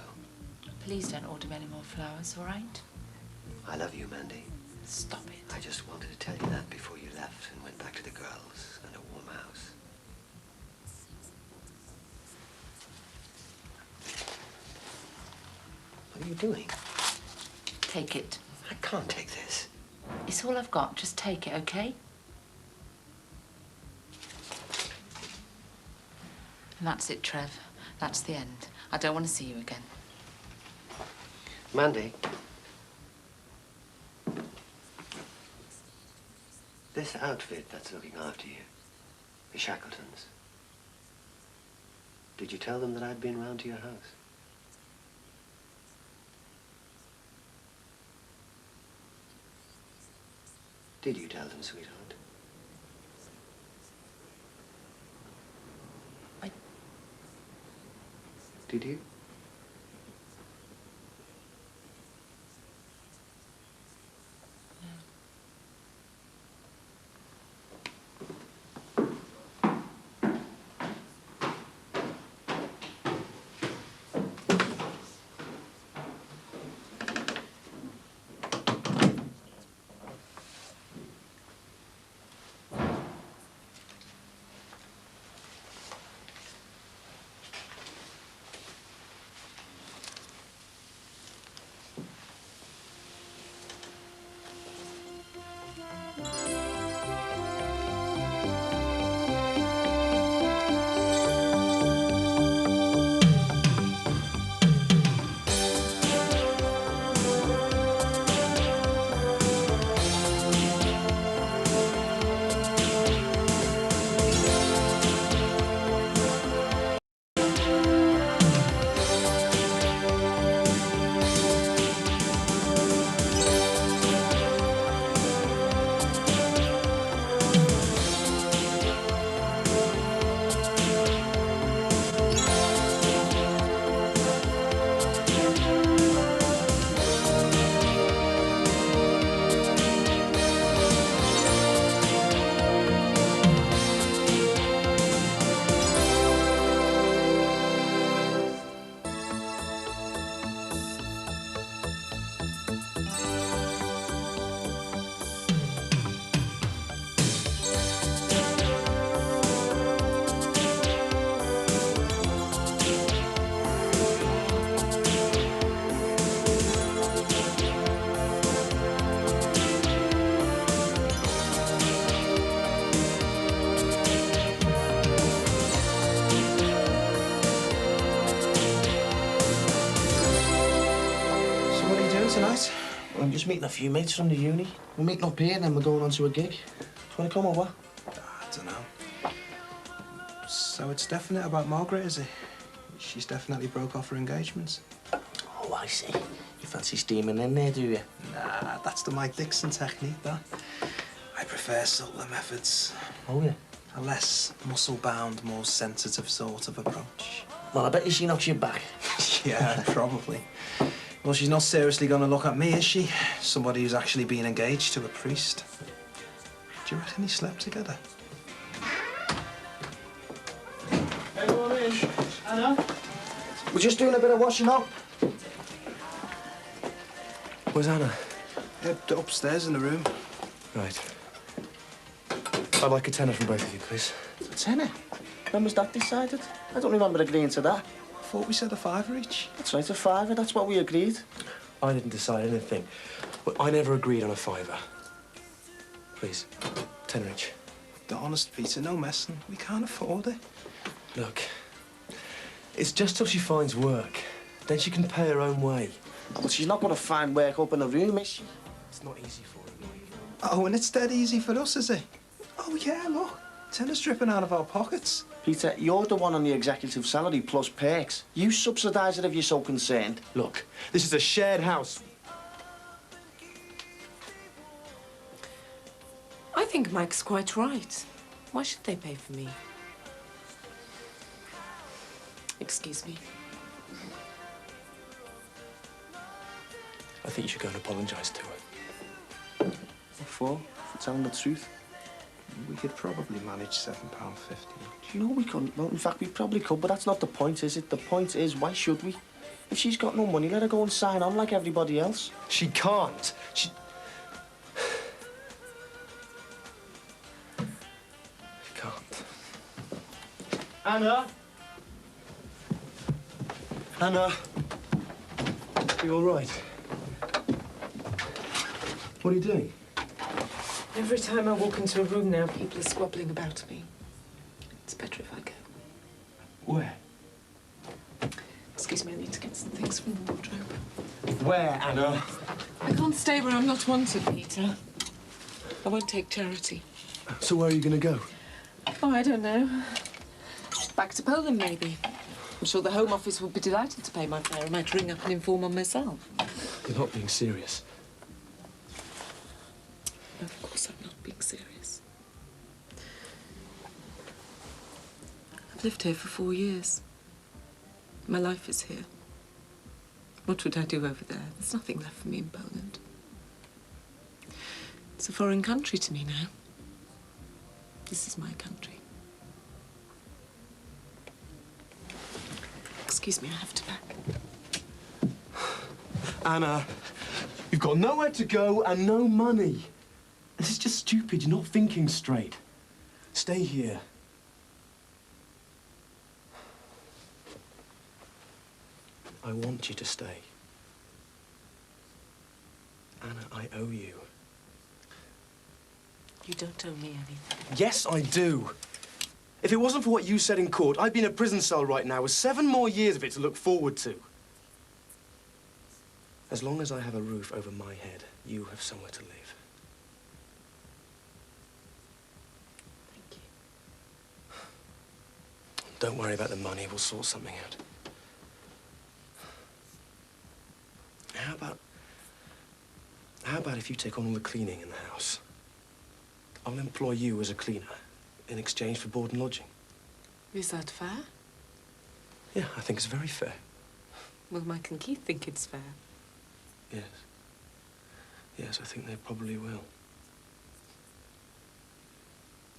please don't order me any more flowers, all right? I love you, Mandy. Stop it. I just wanted to tell you that before you left and went back to the girls and a warm house. What are you doing? Take it. I can't take this. It's all I've got. Just take it, okay? And that's it, Trev. That's the end. I don't want to see you again. Mandy. This outfit that's looking after you, the Shackletons. Did you tell them that I'd been round to your house? Did you tell them, sweetheart? Did you? Tonight? Well, I'm just meeting a few mates from the uni. We're meeting up here and then we're going on to a gig. Do you want to come or what? I don't know. So it's definite about Margaret, is it? She's definitely broke off her engagements. Oh, I see. You fancy steaming in there, do you? Nah, that's the Mike Dixon technique, that. I prefer subtler methods. Oh, yeah? A less muscle-bound, more sensitive sort of approach. Well, I bet you she knocks you back. Yeah, probably. Well, she's not seriously going to look at me, is she? Somebody who's actually been engaged to a priest. Do you reckon he slept together? Everyone in? Anna? We're just doing a bit of washing up. Where's Anna? Upstairs in the room. Right. I'd like a tenner from both of you, please. A tenner? When was that decided? I don't remember agreeing to that. I thought we said a fiver each. That's right, a fiver. That's what we agreed. I didn't decide anything. But I never agreed on a fiver. Please, tenner each. The honest, Peter, no messing. We can't afford it. Look, it's just till she finds work. Then she can pay her own way. Oh, but she's not going to find work up in a room, is she? It's not easy for her, Mike. Oh, and it's dead easy for us, is it? Oh, yeah, look. Tenner's dripping out of our pockets. Peter, you're the one on the executive salary plus perks. You subsidise it if you're so concerned. Look, this is a shared house. I think Mike's quite right. Why should they pay for me? Excuse me. I think you should go and apologise to her. What for? For telling the truth? We could probably manage £7.50. You know we couldn't. Well, in fact, we probably could, but that's not the point, is it? The point is, why should we? If she's got no money, let her go and sign on like everybody else. She can't. She can't. Anna? Anna? Are you all right? What are you doing? Every time I walk into a room now, people are squabbling about me. It's better if I go. Where? Excuse me, I need to get some things from the wardrobe. Where, Anna? I can't stay where I'm not wanted, Peter. I won't take charity. So where are you going to go? Oh, I don't know. Back to Poland, maybe. I'm sure the Home Office would be delighted to pay my fare. I might ring up and inform on myself. You're not being serious. No, of course I'm not being serious. I've lived here for 4 years. My life is here. What would I do over there? There's nothing left for me in Poland. It's a foreign country to me now. This is my country. Excuse me, I have to pack. Anna, you've got nowhere to go and no money. This is just stupid. You're not thinking straight. Stay here. I want you to stay. Anna, I owe you. You don't owe me anything. Yes, I do. If it wasn't for what you said in court, I'd be in a prison cell right now with 7 more years of it to look forward to. As long as I have a roof over my head, you have somewhere to live. Thank you. Don't worry about the money. We'll sort something out. How about if you take on all the cleaning in the house? I'll employ you as a cleaner in exchange for board and lodging. Is that fair? Yeah, I think it's very fair. Will Mike and Keith think it's fair? Yes. Yes, I think they probably will.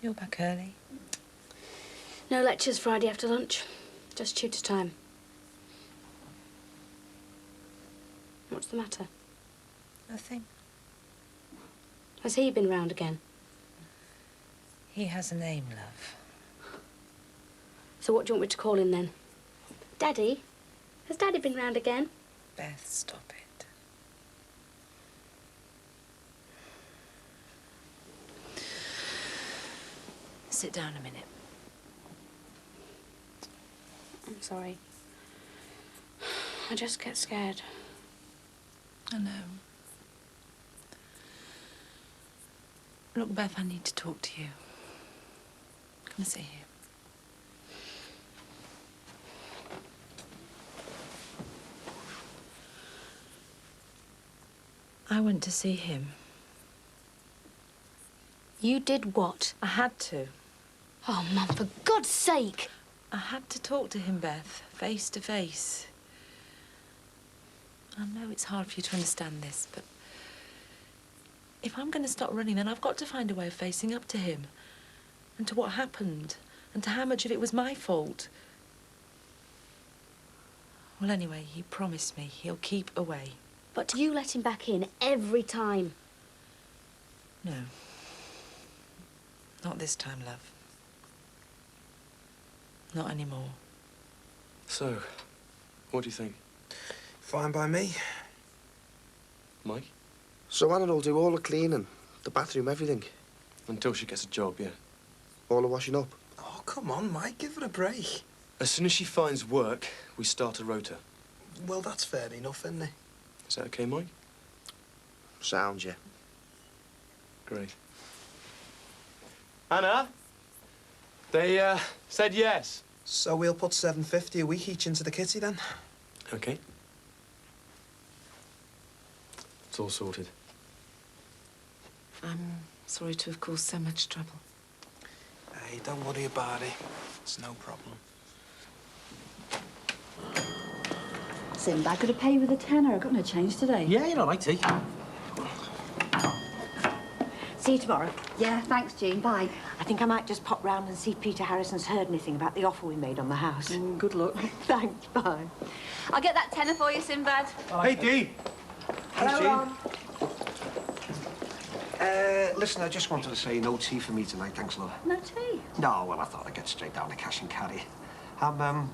You're back early. No lectures Friday after lunch. Just tutor time. What's the matter? Nothing. Has he been round again? He has a name, love. So what do you want me to call him then? Daddy? Has Daddy been round again? Beth, stop it. Sit down a minute. I'm sorry. I just get scared. I know. Look, Beth, I need to talk to you. Come and sit here. I went to see him. You did what? I had to. Oh, Mum, for God's sake! I had to talk to him, Beth, face to face. I know it's hard for you to understand this, but if I'm going to stop running, then I've got to find a way of facing up to him and to what happened and to how much of it was my fault. Well, anyway, he promised me he'll keep away. But you let him back in every time. No. Not this time, love. Not anymore. So, what do you think? Fine by me. Mike? So Anna will do all the cleaning, the bathroom, everything. Until she gets a job, yeah. All the washing up. Oh, come on, Mike, give her a break. As soon as she finds work, we start a rota. Well, that's fair enough, isn't it? Is that okay, Mike? Sounds, yeah. Great. Anna? They, said yes. So we'll put $7.50 a week each into the kitty, then? Okay. It's all sorted. I'm sorry to have caused so much trouble. Hey, don't worry about it. It's no problem. Simba, could I pay you with a tenner? I've got no change today. Yeah, you're all right, T. See you tomorrow. Yeah, thanks, Jean. Bye. I think I might just pop round and see if Peter Harrison's heard anything about the offer we made on the house. Good luck. Thanks, bye. I'll get that tenner for you, Sinbad. Hey, Dee. Hello, Jean. Ron. Listen, I just wanted to say no tea for me tonight, thanks, love. No tea? No, well, I thought I'd get straight down to cash and carry. I'm,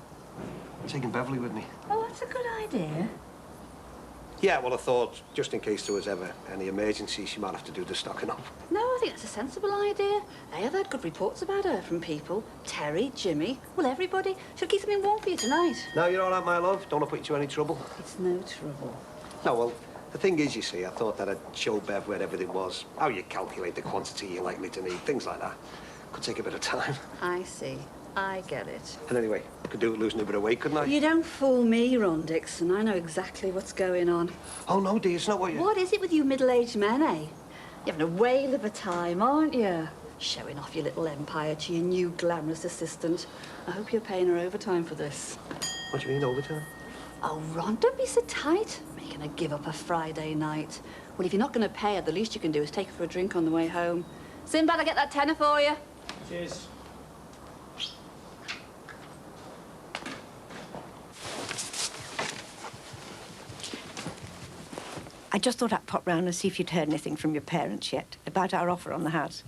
taking Beverly with me. Oh, that's a good idea. Yeah, well, I thought, just in case there was ever any emergency, she might have to do the stocking up. No, I think that's a sensible idea. I've had good reports about her from people. Terry, Jimmy, well, everybody. She'll keep something warm for you tonight. No, you're all right, my love. Don't want to put you to any trouble. It's no trouble. No, well, the thing is, you see, I thought that I'd show Bev where everything was, how you calculate the quantity you're likely to need, things like that. Could take a bit of time. I see. I get it. And anyway, I could do it losing a bit of weight, couldn't I? You don't fool me, Ron Dixon. I know exactly what's going on. Oh, no, dear, it's not what you... What is it with you middle-aged men, eh? You're having a whale of a time, aren't you? Showing off your little empire to your new glamorous assistant. I hope you're paying her overtime for this. What do you mean, overtime? Oh, Ron, don't be so tight. Making her give up a Friday night. Well, if you're not going to pay her, the least you can do is take her for a drink on the way home. Sinbad, I'll get that tenner for you. Cheers. I just thought I'd pop round and see if you'd heard anything from your parents yet about our offer on the house.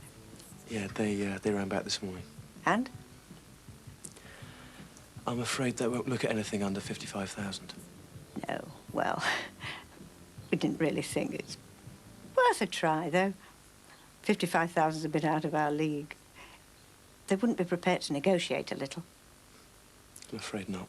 Yeah, they ran back this morning. And? I'm afraid they won't look at anything under 55,000. No, well, we didn't really think it's worth a try, though. 55,000's a bit out of our league. They wouldn't be prepared to negotiate a little. I'm afraid not.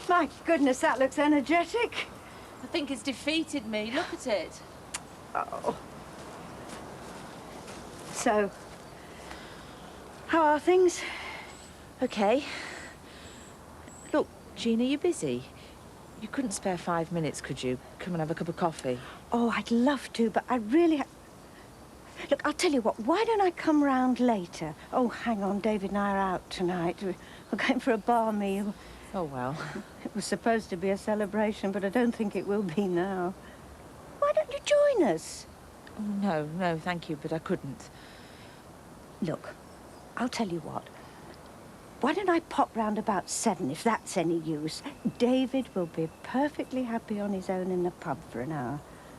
My goodness, that looks energetic. I think it's defeated me. Look at it. Oh. So, how are things? OK. Look, Jean, are you busy? You couldn't spare 5 minutes, could you? Come and have a cup of coffee. Oh, I'd love to, but I really... Look, I'll tell you what, why don't I come round later? Oh, hang on, David and I are out tonight. We're going for a bar meal. Oh, well. It was supposed to be a celebration, but I don't think it will be now. Why don't you join us? Oh, no, thank you, but I couldn't. Look, I'll tell you what. Why don't I pop round about 7, if that's any use? David will be perfectly happy on his own in the pub for an hour.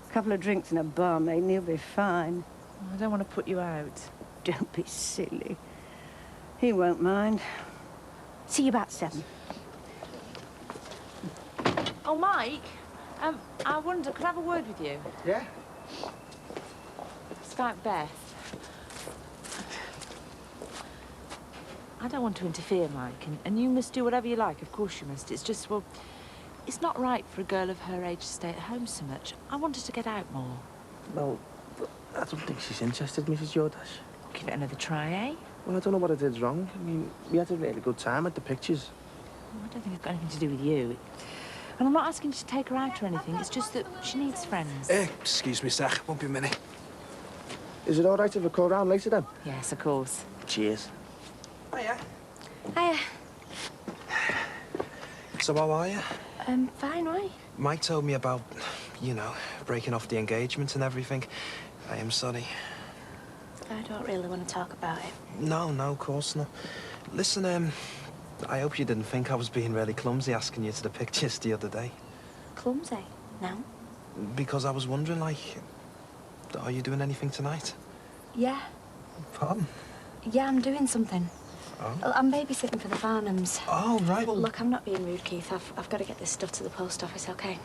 A couple of drinks and a barmaid and he'll be fine. I don't want to put you out. Don't be silly. He won't mind. See you about 7. Oh, Mike, I wonder, could I have a word with you? Yeah? It's about Beth. I don't want to interfere, Mike, and you must do whatever you like. Of course you must. It's just, well, it's not right for a girl of her age to stay at home so much. I want her to get out more. Well, I don't think she's interested, Mrs. Jordash. Give it another try, eh? Well, I don't know what I did wrong. I mean, we had a really good time at the pictures. Well, I don't think it's got anything to do with you. And I'm not asking you to take her out or anything. It's just that she needs friends. Excuse me, sir. Won't be a minute. Is it all right if I call round later, then? Yes, of course. Cheers. Hiya. Hiya. So how are you? Fine, why? Mike told me about, you know, breaking off the engagement and everything. I am sorry. I don't really want to talk about it. No, of course not. Listen, I hope you didn't think I was being really clumsy asking you to the pictures the other day. Clumsy? No. Because I was wondering, like, are you doing anything tonight? Yeah. Pardon? Yeah, I'm doing something. Oh. I'm babysitting for the Farnhams. Oh, right, well... Look, I'm not being rude, Keith. I've got to get this stuff to the post office, OK?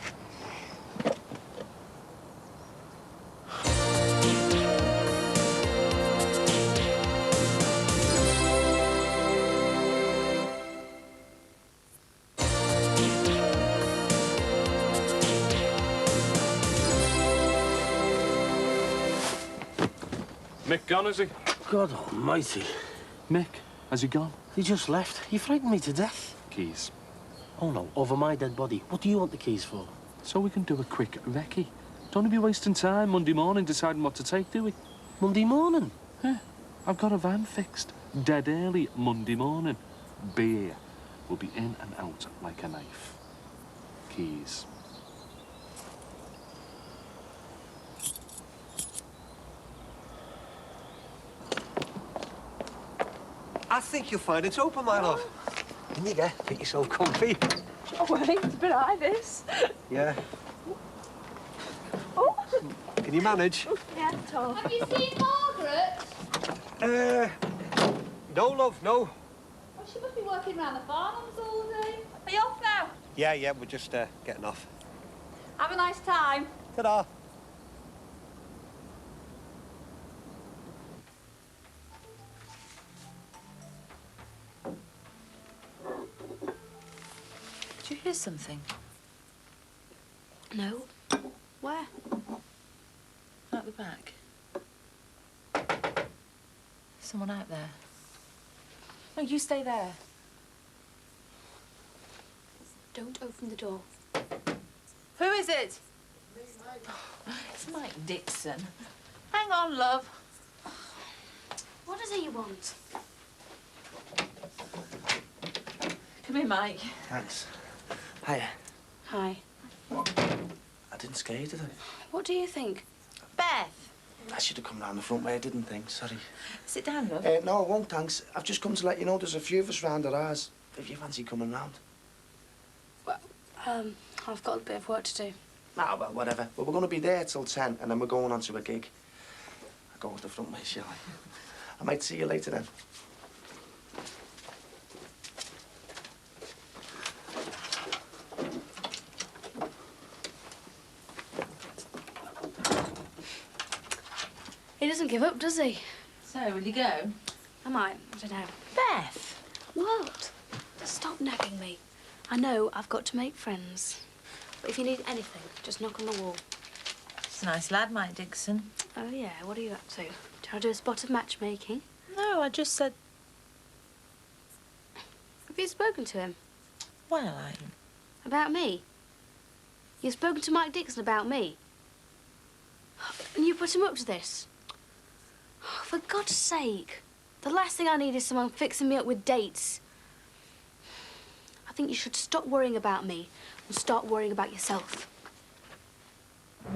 Mick gone, is he? God almighty. Mick, has he gone? He just left. He frightened me to death. Keys. Oh, no, over my dead body. What do you want the keys for? So we can do a quick recce. Don't be wasting time Monday morning deciding what to take, do we? Monday morning? Yeah. I've got a van fixed. Dead early Monday morning. Beer. will be in and out like a knife. Keys. I think you'll find it's open, my love. In you get yourself comfy. Oh, wait, it's a bit high, this. Yeah. Oh. Can you manage? Yeah, tall. Have you seen Margaret? No, love, no. Well, she must be working around the farms all day. Are you off now? Yeah, we're just getting off. Have a nice time. Ta-da. Did you hear something? No. Where? Out the back. Someone out there. No, you stay there. Don't open the door. Who is it? It's Mike Dixon. Hang on, love. What is it you want? Come here, Mike. Thanks. Hiya. Hi. I didn't scare you, did I? What do you think? Beth. I should have come round the front way. I didn't think. Sorry. Sit down, love. No, I won't, thanks. I've just come to let you know there's a few of us round at ours. If you fancy coming round. I've got a bit of work to do. Ah, well, whatever. But we're going to be there till 10, and then we're going on to a gig. I'll go with the front way, shall I? I might see you later then. He doesn't give up, does he? So, will you go? I might. I don't know. Beth! What? Stop nagging me. I know I've got to make friends. But if you need anything, just knock on the wall. He's a nice lad, Mike Dixon. Oh, yeah. What are you up to? Trying to do a spot of matchmaking? No, I just said... Have you spoken to him? Well, About me? You've spoken to Mike Dixon about me? And you put him up to this? Oh, for God's sake. The last thing I need is someone fixing me up with dates. I think you should stop worrying about me and start worrying about yourself.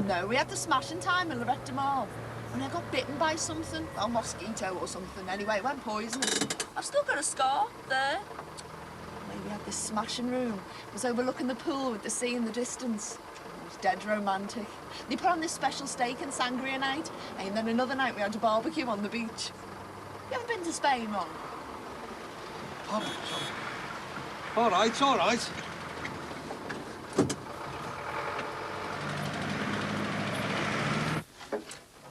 No, we had the smashing time in Lorette de Mar. And I got bitten by something. A mosquito or something. Anyway, it went poisonous. I've still got a scar there. We had this smashing room. It was overlooking the pool with the sea in the distance. It was dead romantic. They put on this special steak and sangria night, and then another night we had a barbecue on the beach. You ever been to Spain, Ron? All right, all right.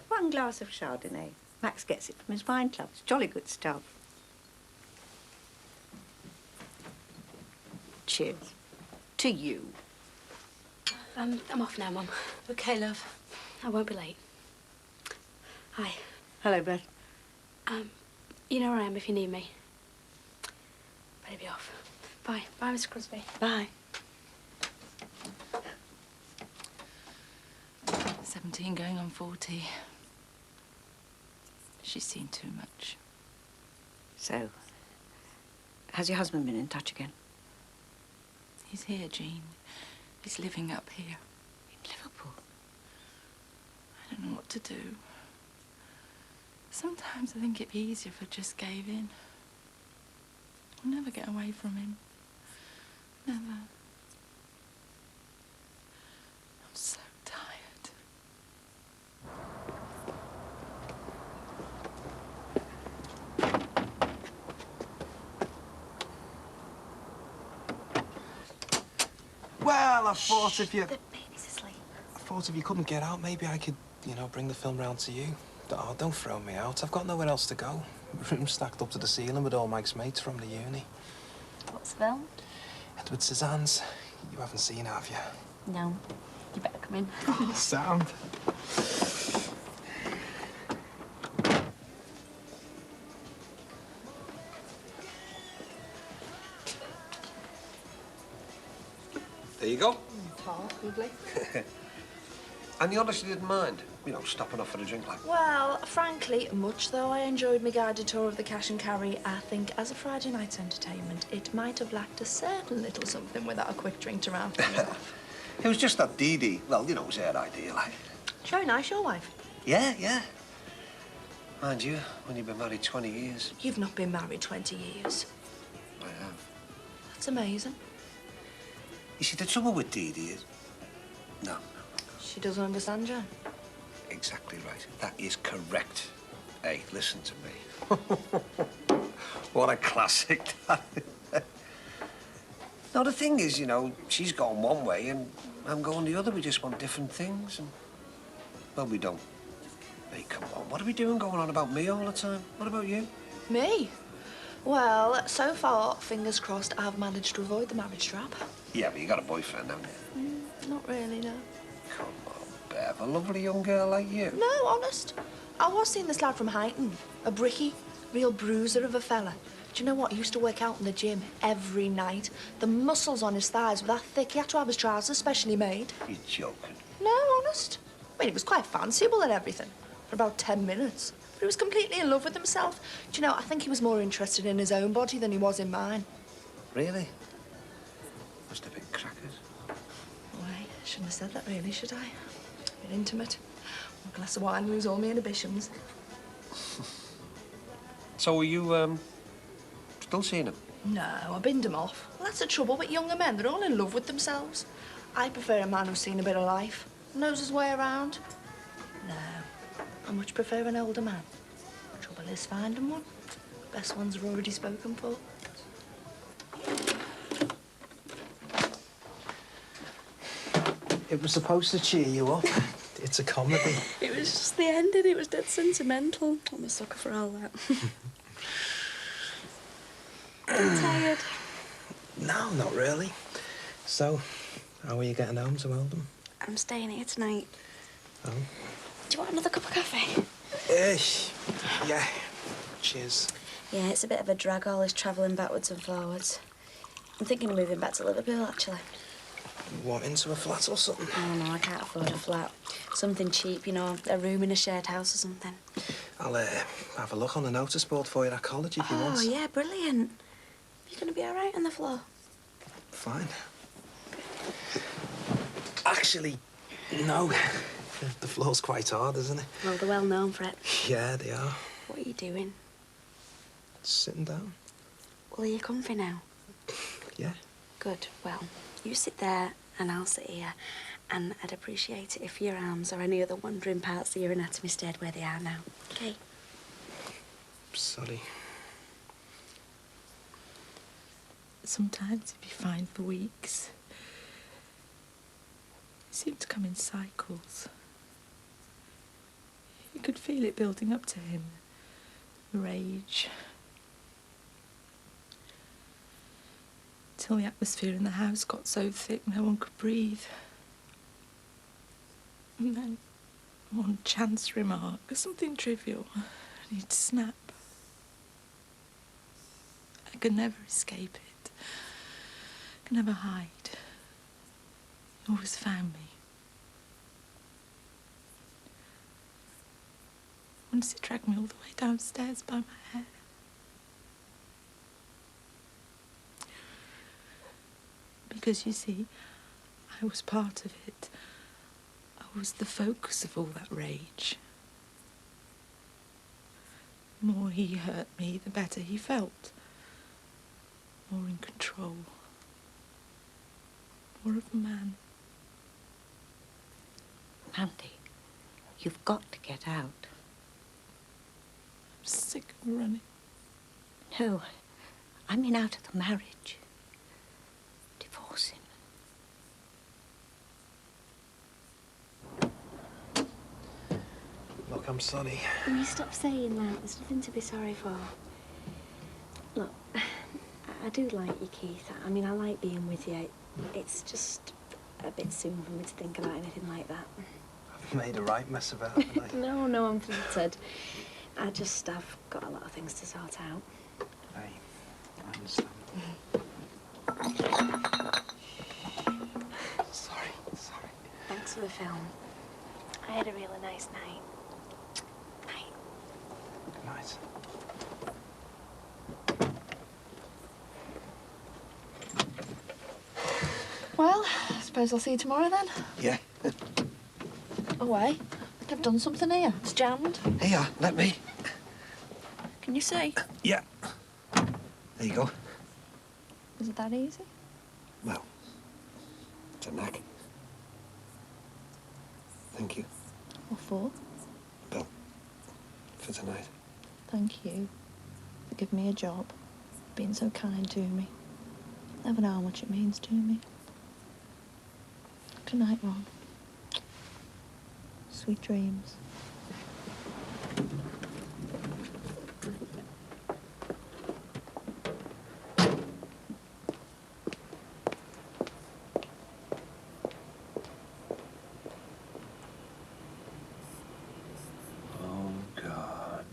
One glass of Chardonnay. Max gets it from his wine club. It's jolly good stuff. Cheers. To you. I'm off now, Mum. OK, love. I won't be late. Hi. Hello, Beth. You know where I am if you need me. Better be off. Bye. Bye, Mr. Crosby. Bye. 17 going on 40. She's seen too much. So, has your husband been in touch again? He's here, Jean. He's living up here. In Liverpool? I don't know what to do. Sometimes I think it'd be easier if I just gave in. I'll never get away from him. Never. I'm so tired. Well, I thought if you... The baby's asleep. I thought if you couldn't get out, maybe I could, you know, bring the film round to you. Oh, don't throw me out. I've got nowhere else to go. Room's stacked up to the ceiling with all Mike's mates from the uni. What's the film? Edward Scissorhands. You haven't seen it, have you? No. You better come in. Oh, sound. There you go. Tall, lovely. And you honestly didn't mind? you know, stopping off for a drink like? Well, frankly, much though I enjoyed my guided tour of the cash and carry, I think as a Friday night's entertainment, it might have lacked a certain little something without a quick drink to round things off. It was just that Dee Dee, well, you know, it was her idea, like. It's very nice, your wife. Yeah, yeah. Mind you, when you've been married 20 years. You've not been married 20 years. I have. That's amazing. You see, the trouble with Dee Dee is... No. She doesn't understand you. Exactly right. That is correct. Hey, listen to me. What a classic that is. No, the thing is, you know, she's going one way and I'm going the other. We just want different things and... Well, we don't. Hey, come on. What are we doing going on about me all the time? What about you? Me? Well, so far, fingers crossed, I've managed to avoid the marriage trap. Yeah, but you got a boyfriend, haven't you? Not really, no. Come on, Bev. A lovely young girl like you. No, honest. I was seeing this lad from Highton. A bricky, real bruiser of a fella. Do you know what? He used to work out in the gym every night. The muscles on his thighs were that thick, he had to have his trousers specially made. You're joking. No, honest. I mean, he was quite fanciable and everything. For about 10 minutes. But he was completely in love with himself. Do you know, I think he was more interested in his own body than he was in mine. Really? Must have been crackers. Why, I shouldn't have said that really, should I? A bit intimate. A glass of wine lose all my inhibitions. So are you, still seeing him? No, I binned him off. Well, that's the trouble with younger men. They're all in love with themselves. I prefer a man who's seen a bit of life, knows his way around. No, I much prefer an older man. Trouble is finding one. Best ones are already spoken for. It was supposed to cheer you up. It's a comedy. It was just the ending. It was dead sentimental. I'm a sucker for all that. I'm tired. No, not really. So, how are you getting home to Oldham? I'm staying here tonight. Oh. Do you want another cup of coffee? Yeah. Cheers. Yeah, it's a bit of a drag, all this travelling backwards and forwards. I'm thinking of moving back to Liverpool, actually. Want into a flat or something? Oh, no, I can't afford a flat. Something cheap, you know, a room in a shared house or something. I'll have a look on the notice board for you at college if you want. Oh, yeah, brilliant. You're going to be all right on the floor? Fine. Actually, no. The floor's quite hard, isn't it? Well, they're well known for it. Yeah, they are. What are you doing? Sitting down. Well, are you comfy now? Yeah. Good. Well, you sit there and I'll sit here. And I'd appreciate it if your arms or any other wandering parts of your anatomy stayed where they are now. Okay? Sorry. Sometimes it'd be fine for weeks. It seemed to come in cycles. You could feel it building up to him. Rage. Till the atmosphere in the house got so thick no one could breathe. And then one chance remark, something trivial, and he'd snap. I could never escape it. I could never hide. He always found me. Once he dragged me all the way downstairs by my hair. Because, you see, I was part of it. I was the focus of all that rage. The more he hurt me, the better he felt. More in control. More of a man. Andy, you've got to get out. I'm sick of running. No, I mean out of the marriage. Divorce him. Look, I'm sorry. Will you stop saying that? There's nothing to be sorry for. Look, I do like you, Keith. I mean, I like being with you. It's just a bit soon for me to think about anything like that. I've made a right mess of it, haven't I? No, I'm flattered. I've got a lot of things to sort out. Hey, I understand. Sorry. Thanks for the film. I had a really a nice night. Night. Good night. Well, I suppose I'll see you tomorrow then. Yeah. Away. I've done something here. It's jammed. Here, let me. Can you see? Yeah. There you go. Is it that easy? Well, it's a knack. Thank you. What for? Well, for tonight. Thank you for giving me a job, being so kind to me. Never know how much it means to me. Good night, Ron. Sweet dreams. Oh, God.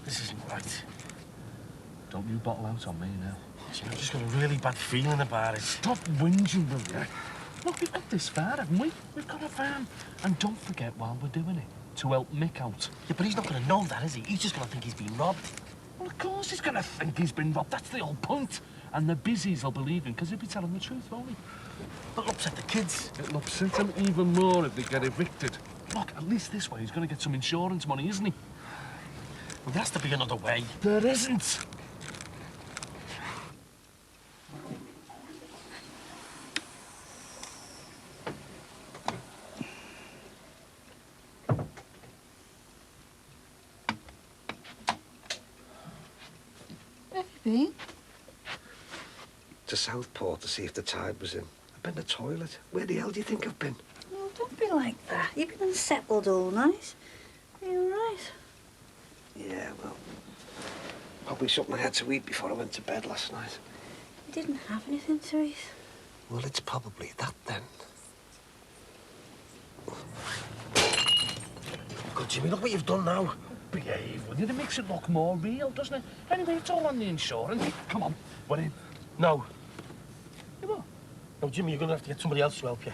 This isn't right. Don't you bottle out on me now. I've just got a really bad feeling about it. Stop whinging, will you? Look, we've got this far, haven't we? We've got a van. And don't forget, while we're doing it, to help Mick out. Yeah, but he's not going to know that, is he? He's just going to think he's been robbed. Well, of course he's going to think he's been robbed. That's the whole point. And the busies will believe him, because he'll be telling the truth, won't he? It'll upset the kids. It'll upset them even more if they get evicted. Look, at least this way he's going to get some insurance money, isn't he? Well, there has to be another way. There isn't. Where have you been? To Southport to see if the tide was in. I've been to the toilet. Where the hell do you think I've been? Oh, don't be like that. You've been unsettled all night. Are you all right? Yeah, well, probably something I had to eat before I went to bed last night. You didn't have anything to eat. Well, it's probably that then. God, Jimmy, look what you've done now. Behave, will you? It makes it look more real, doesn't it? Anyway, it's all on the insurance. Come on, we're in. No. You what? No, Jimmy, you're going to have to get somebody else to help you.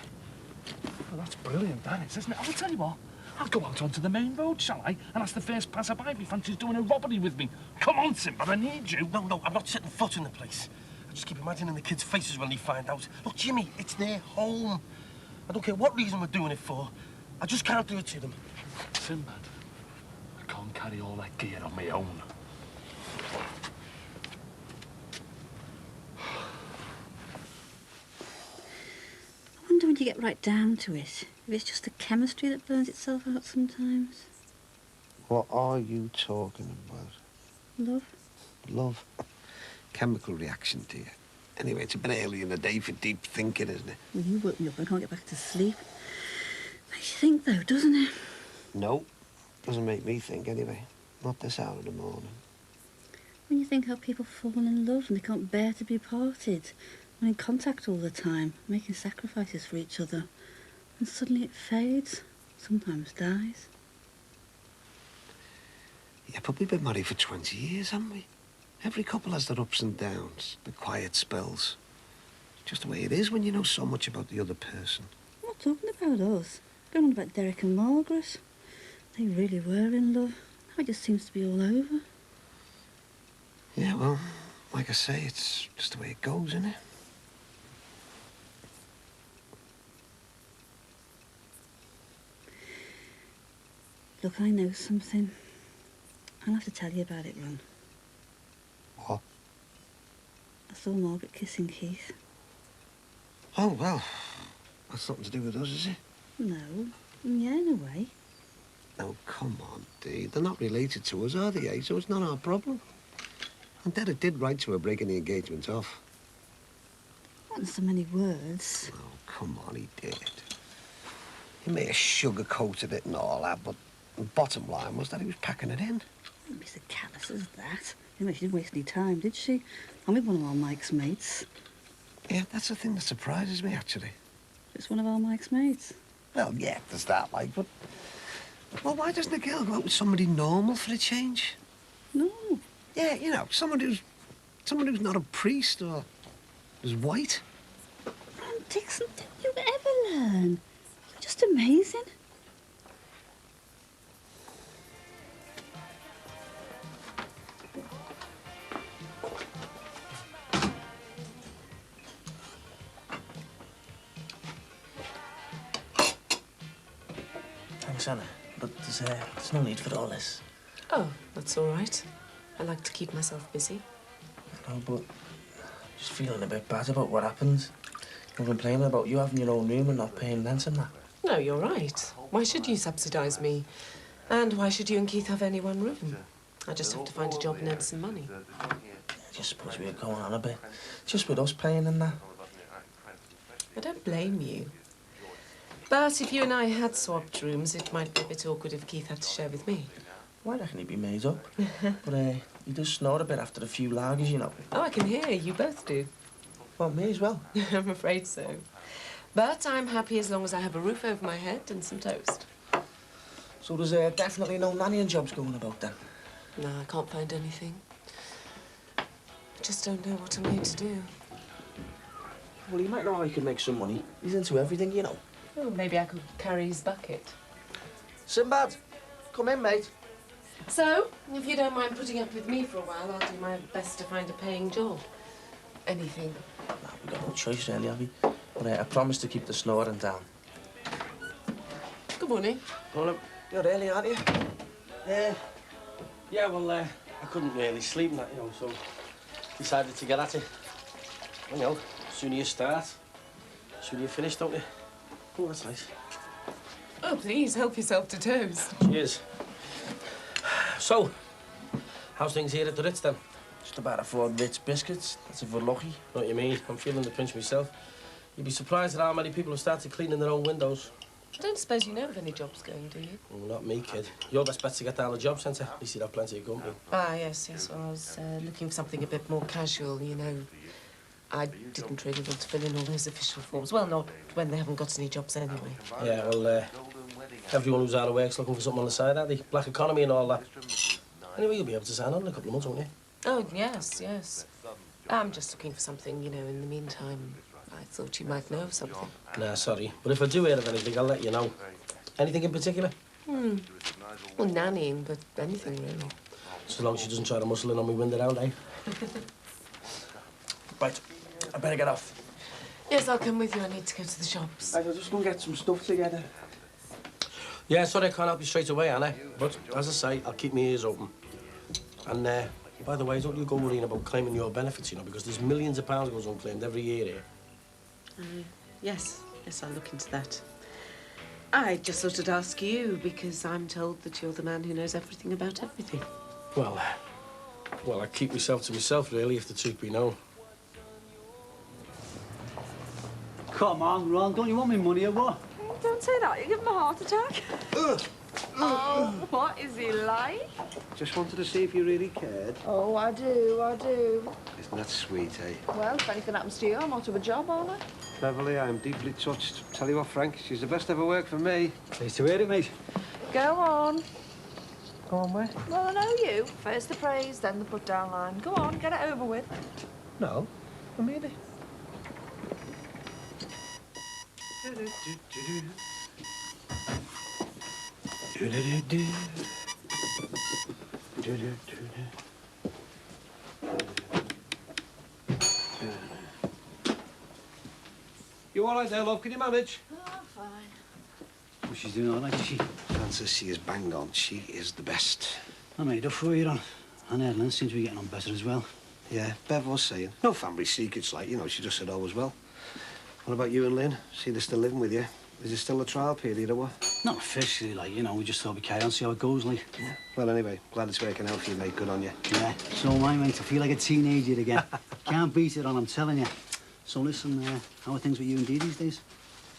Well, that's brilliant, that is, isn't it? I'll tell you what. I'll go out onto the main road, shall I? And ask the first passerby if he fancies doing a robbery with me. Come on, Simba, I need you. No, I'm not setting foot in the place. I just keep imagining the kids' faces when they find out. Look, Jimmy, it's their home. I don't care what reason we're doing it for. I just can't do it to them. Simba, I can't carry all that gear on my own. I wonder when you get right down to it, if it's just the chemistry that burns itself out sometimes. What are you talking about? Love? Love. Chemical reaction, dear. Anyway, it's a bit early in the day for deep thinking, isn't it? Well, you woke me up. I can't get back to sleep. Makes you think, though, doesn't it? No, doesn't make me think anyway. Not this hour of the morning. When you think how people fall in love and they can't bear to be parted, are in contact all the time, making sacrifices for each other, and suddenly it fades, sometimes dies. Yeah, but we've been married for 20 years, haven't we? Every couple has their ups and downs, the quiet spells. It's just the way it is when you know so much about the other person. I'm not talking about us. Going on about Derek and Margaret. They really were in love. Now it just seems to be all over. Yeah, well, like I say, it's just the way it goes, isn't it? Look, I know something. I'll have to tell you about it, Ron. What? I saw Margaret kissing Keith. Oh, well, that's nothing to do with us, is it? No. Yeah, in a way. Oh, come on, Dee. They're not related to us, are they, eh? So it's not our problem. And Derek did write to her breaking the engagement off. Not in so many words. Oh, come on, he did. He may have sugarcoated it and all that, but the bottom line was that he was packing it in. Don't be so callous as that. Anyway, she didn't waste any time, did she? I'm with one of our Mike's mates. Yeah, that's the thing that surprises me, actually. It's one of our Mike's mates. Well, yeah, there's that, like, but... Well, why doesn't a girl go out with somebody normal for a change? No. Yeah, you know, someone who's not a priest or is white. Ron Dixon, don't you ever learn? You're just amazing. Thanks, Anna. But there's no need for all this. Oh, that's all right. I like to keep myself busy. No, but just feeling a bit bad about what happened. We've been complaining about you having your own room and not paying rent and that. No, you're right. Why should you subsidise me? And why should you and Keith have any one room? I just have to find a job and earn some money. I just suppose we were going on a bit. Just with us paying and that. I don't blame you. But if you and I had swapped rooms, it might be a bit awkward if Keith had to share with me. Well, I reckon he'd be made up. But he does snore a bit after a few lagers, you know. Oh, I can hear. You both do. Well, me as well. I'm afraid so. But I'm happy as long as I have a roof over my head and some toast. So there's definitely no nannying jobs going about then? No, I can't find anything. I just don't know what I'm going to do. Well, you might know how he could make some money. He's into everything, you know. Oh, maybe I could carry his bucket. Sinbad, come in, mate. So, if you don't mind putting up with me for a while, I'll do my best to find a paying job. Anything. No, we've got no choice, really, have we? But I promise to keep the snoring down. Good morning. Morning. You're early, aren't you? Yeah, well, I couldn't really sleep and that, you know, so decided to get at it. You know, sooner you start, sooner you finish, don't you? Oh, that's nice. Oh, please, help yourself to toast. Cheers. So, how's things here at the Ritz, then? Just about 4 Ritz biscuits. That's if we're lucky. Know what you mean? I'm feeling the pinch myself. You'd be surprised at how many people have started cleaning their own windows. I don't suppose you know of any jobs going, do you? Oh, not me, kid. Your best bet's to get down the job centre. At least you'd have plenty of company. Ah, yes. Well, I was looking for something a bit more casual, you know. I didn't really want to fill in all those official forms. Well, not when they haven't got any jobs anyway. Yeah, well, everyone who's out of work's looking for something on the side, aren't they? Black economy and all that. Anyway, you'll be able to sign on in a couple of months, won't you? Oh, yes. I'm just looking for something, you know, in the meantime. I thought you might know of something. Nah, sorry. But if I do hear of anything, I'll let you know. Anything in particular? Well, nannying, but anything, really. So long as she doesn't try to muscle in on me wind around, eh? Right, I better get off. Yes, I'll come with you. I need to go to the shops. I'll just go and get some stuff together. Yeah, sorry I can't help you straight away, Anna. But, as I say, I'll keep my ears open. And, by the way, don't you go worrying about claiming your benefits, you know, because there's millions of pounds goes unclaimed every year here. Yes, I'll look into that. I just thought I'd ask you, because I'm told that you're the man who knows everything about everything. Well, I keep myself to myself, really, if the truth be known. Come on, Ron, don't you want me money or what? don't say that. You give him a heart attack. Oh, what is he like? Just wanted to see if you really cared. Oh, I do, I do. Isn't that sweet, eh? Well, if anything happens to you, I'm out of a job, aren't I? Beverly, I'm deeply touched. Tell you what, Frank, she's the best ever worked for me. Pleased to hear it, mate. Go on. Go on, where? Well, I know you. First the praise, then the put-down line. Go on, get it over with. No, I mean it. You all right there, love? Can you manage? Oh, I'm fine. Well, she's doing all right, is she? Frances, she is bang on. She is the best. I made up for you, Ron. And Ellen seems to be getting on better as well. Yeah, Bev was saying. No family secrets, like, you know, she just said all was well. What about you and Lynn? See, they're still living with you. Is it still a trial period or what? Not officially, like, you know, we just thought we'd carry on, see how it goes, like. Yeah. Well, anyway, glad it's working out for you, mate. Good on you. Yeah, so am I, mate. I feel like a teenager again. Can't beat it, Ron, I'm telling you. So listen, how are things with you and Dee these days?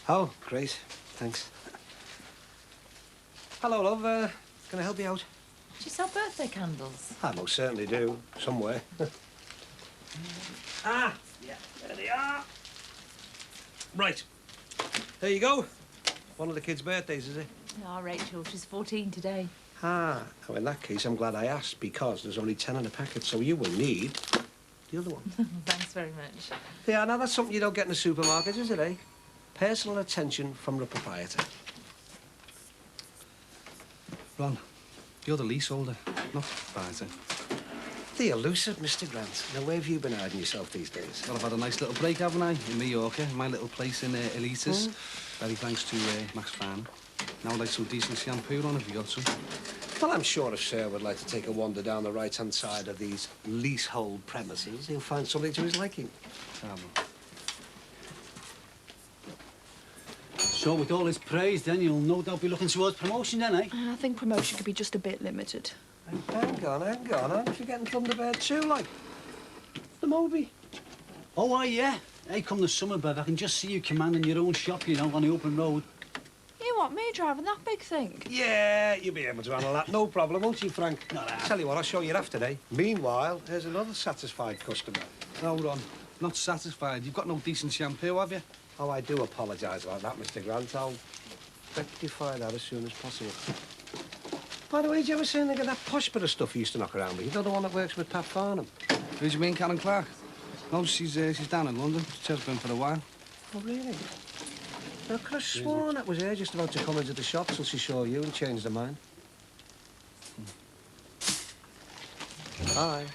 Oh, great. Thanks. Hello, love. Can I help you out? Do you sell birthday candles? I most certainly do. Somewhere. Ah! Yeah, there they are. Right. There you go. One of the kids' birthdays, is it? Oh, Rachel, she's 14 today. Ah, now in that case, I'm glad I asked, because there's only 10 in a packet, so you will need the other one. Thanks very much. Yeah, now that's something you don't get in the supermarket, is it, eh? Personal attention from the proprietor. Ron, you're the leaseholder, not the proprietor. The elusive Mr. Grant. Now, where have you been hiding yourself these days? Well, I've had a nice little break, haven't I, in Mallorca, my little place in Elitas. Very thanks to Max Fan. Now I'd like some decent shampoo, Ron, if you got some. Well, I'm sure if Sir would like to take a wander down the right-hand side of these leasehold premises, he'll find something to his liking. So with all this praise, then, you'll no doubt be looking towards promotion, then, eh? I think promotion could be just a bit limited. Hang on. I'm forgetting Thunderbird too, like. The Moby. Oh, yeah. Hey, come the summer, Bev, I can just see you commanding your own shop, you know, on the open road. You want me driving that big thing? Yeah, you'll be able to handle that. No problem, won't you, Frank? No, no. Tell you what, I'll show you after, eh? Meanwhile, there's another satisfied customer. No, Ron, not satisfied. You've got no decent shampoo, have you? Oh, I do apologise about that, Mr. Grant. I'll rectify that as soon as possible. By the way, did you ever see anything of that posh bit of stuff you used to knock around with? You know, the one that works with Pat Farnham? Who do you mean, Karen Clark? No, she's down in London. She has been for a while. Oh, really? I could have sworn that was her just about to come into the shop till she saw you and changed her mind. Hi.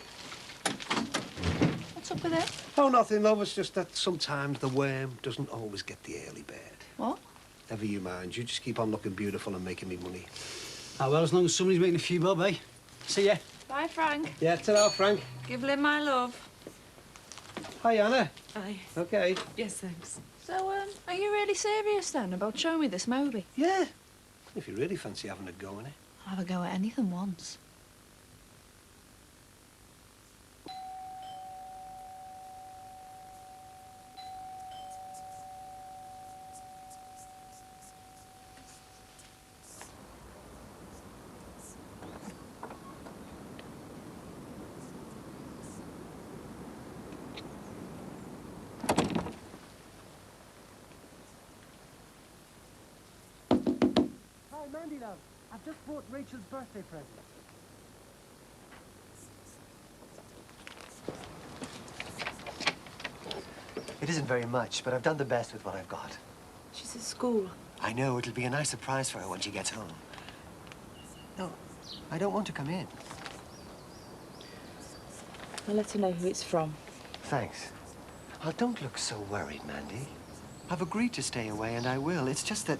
What's up with it? Oh, nothing, love. It's just that sometimes the worm doesn't always get the early bird. What? Never you mind. You just keep on looking beautiful and making me money. Ah, well, as long as somebody's making a few bob, eh? See ya. Bye, Frank. Yeah, ta-ra, Frank. Give Lynn my love. Hi, Anna. Aye. Okay. Yes, thanks. So, are you really serious then about showing me this Moby? Yeah. If you really fancy having a go in it. I'll have a go at anything once. Hi, Mandy, love. I've just bought Rachel's birthday present. It isn't very much, but I've done the best with what I've got. She's at school. I know, it'll be a nice surprise for her when she gets home. No, I don't want to come in. I'll let her know who it's from. Thanks. Oh, don't look so worried, Mandy. I've agreed to stay away, and I will. It's just that,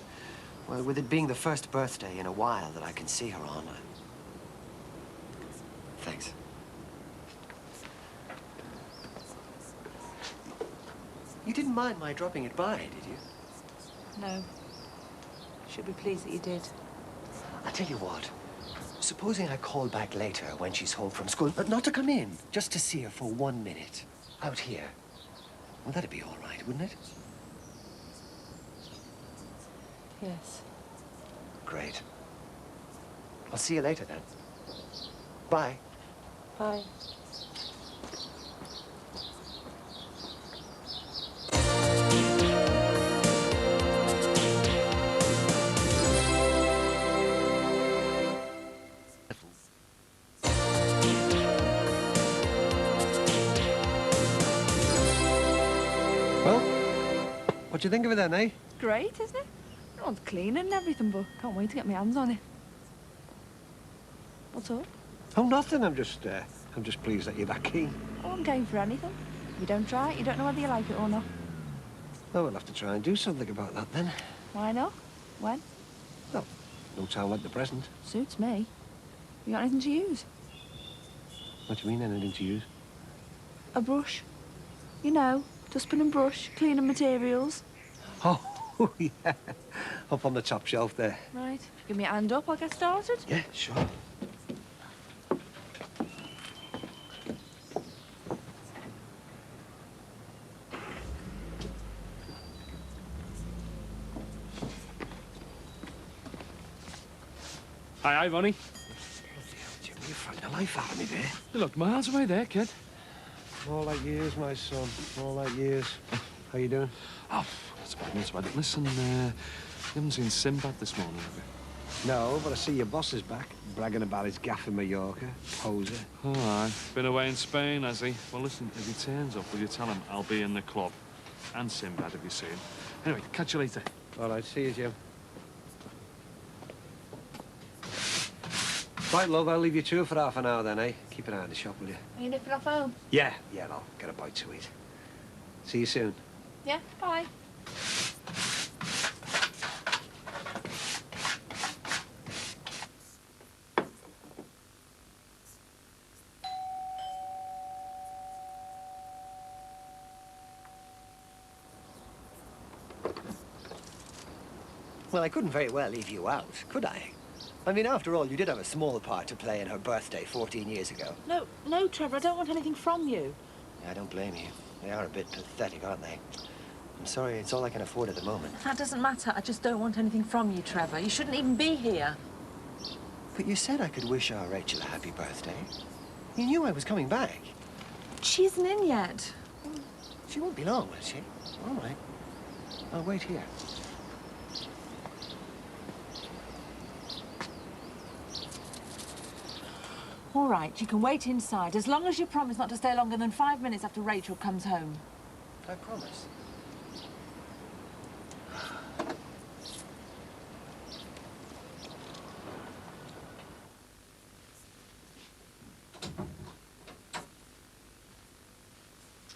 well, with it being the first birthday in a while that I can see her on, Thanks. You didn't mind my dropping it by, did you? No. Should be pleased that you did. I'll tell you what. Supposing I call back later when she's home from school, but not to come in, just to see her for 1 minute. Out here. Well, that'd be all right, wouldn't it? Yes. Great. I'll see you later then. Bye. Bye. Well, what do you think of it then, eh? Great, isn't it? Everyone's cleaning and everything, but can't wait to get my hands on it. What's up? Oh, nothing. I'm just pleased that you're that keen. Oh, I'm game for anything. If you don't try it, you don't know whether you like it or not. Oh, we'll have to try and do something about that then. Why not? When? Well, no time like the present. Suits me. You got anything to use? What do you mean, anything to use? A brush. You know, dustbin and brush, cleaning materials. Oh, yeah. Up on the top shelf there. Right. Give me a hand up, I'll get started. Yeah, sure. Hi, Ronnie. Jimmy, you frightened the life out of me there. You look miles away there, kid. More like years, my son. More like years. How you doing? Oh, that's about it, that's about it. Listen, you haven't seen Sinbad this morning, have you? No, but I see your boss is back, bragging about his gaff in Mallorca. Poser. All right. Been away in Spain, has he? Well, listen, if he turns up, will you tell him I'll be in the club? And Sinbad, if you see him. Anyway, catch you later. All right, see you, Jim. Right, love, I'll leave you to it for half an hour then, eh? Keep an eye on the shop, will you? Are you nipping off home? Yeah, I'll get a bite to eat. See you soon. Yeah, bye. Well, I couldn't very well leave you out, could I? I mean, after all, you did have a small part to play in her birthday 14 years ago. No, Trevor, I don't want anything from you. I don't blame you. They are a bit pathetic, aren't they? I'm sorry, it's all I can afford at the moment. That doesn't matter. I just don't want anything from you, Trevor. You shouldn't even be here. But you said I could wish our Rachel a happy birthday. You knew I was coming back. She isn't in yet. She won't be long, will she? All right. I'll wait here. All right, you can wait inside, as long as you promise not to stay longer than 5 minutes after Rachel comes home. I promise.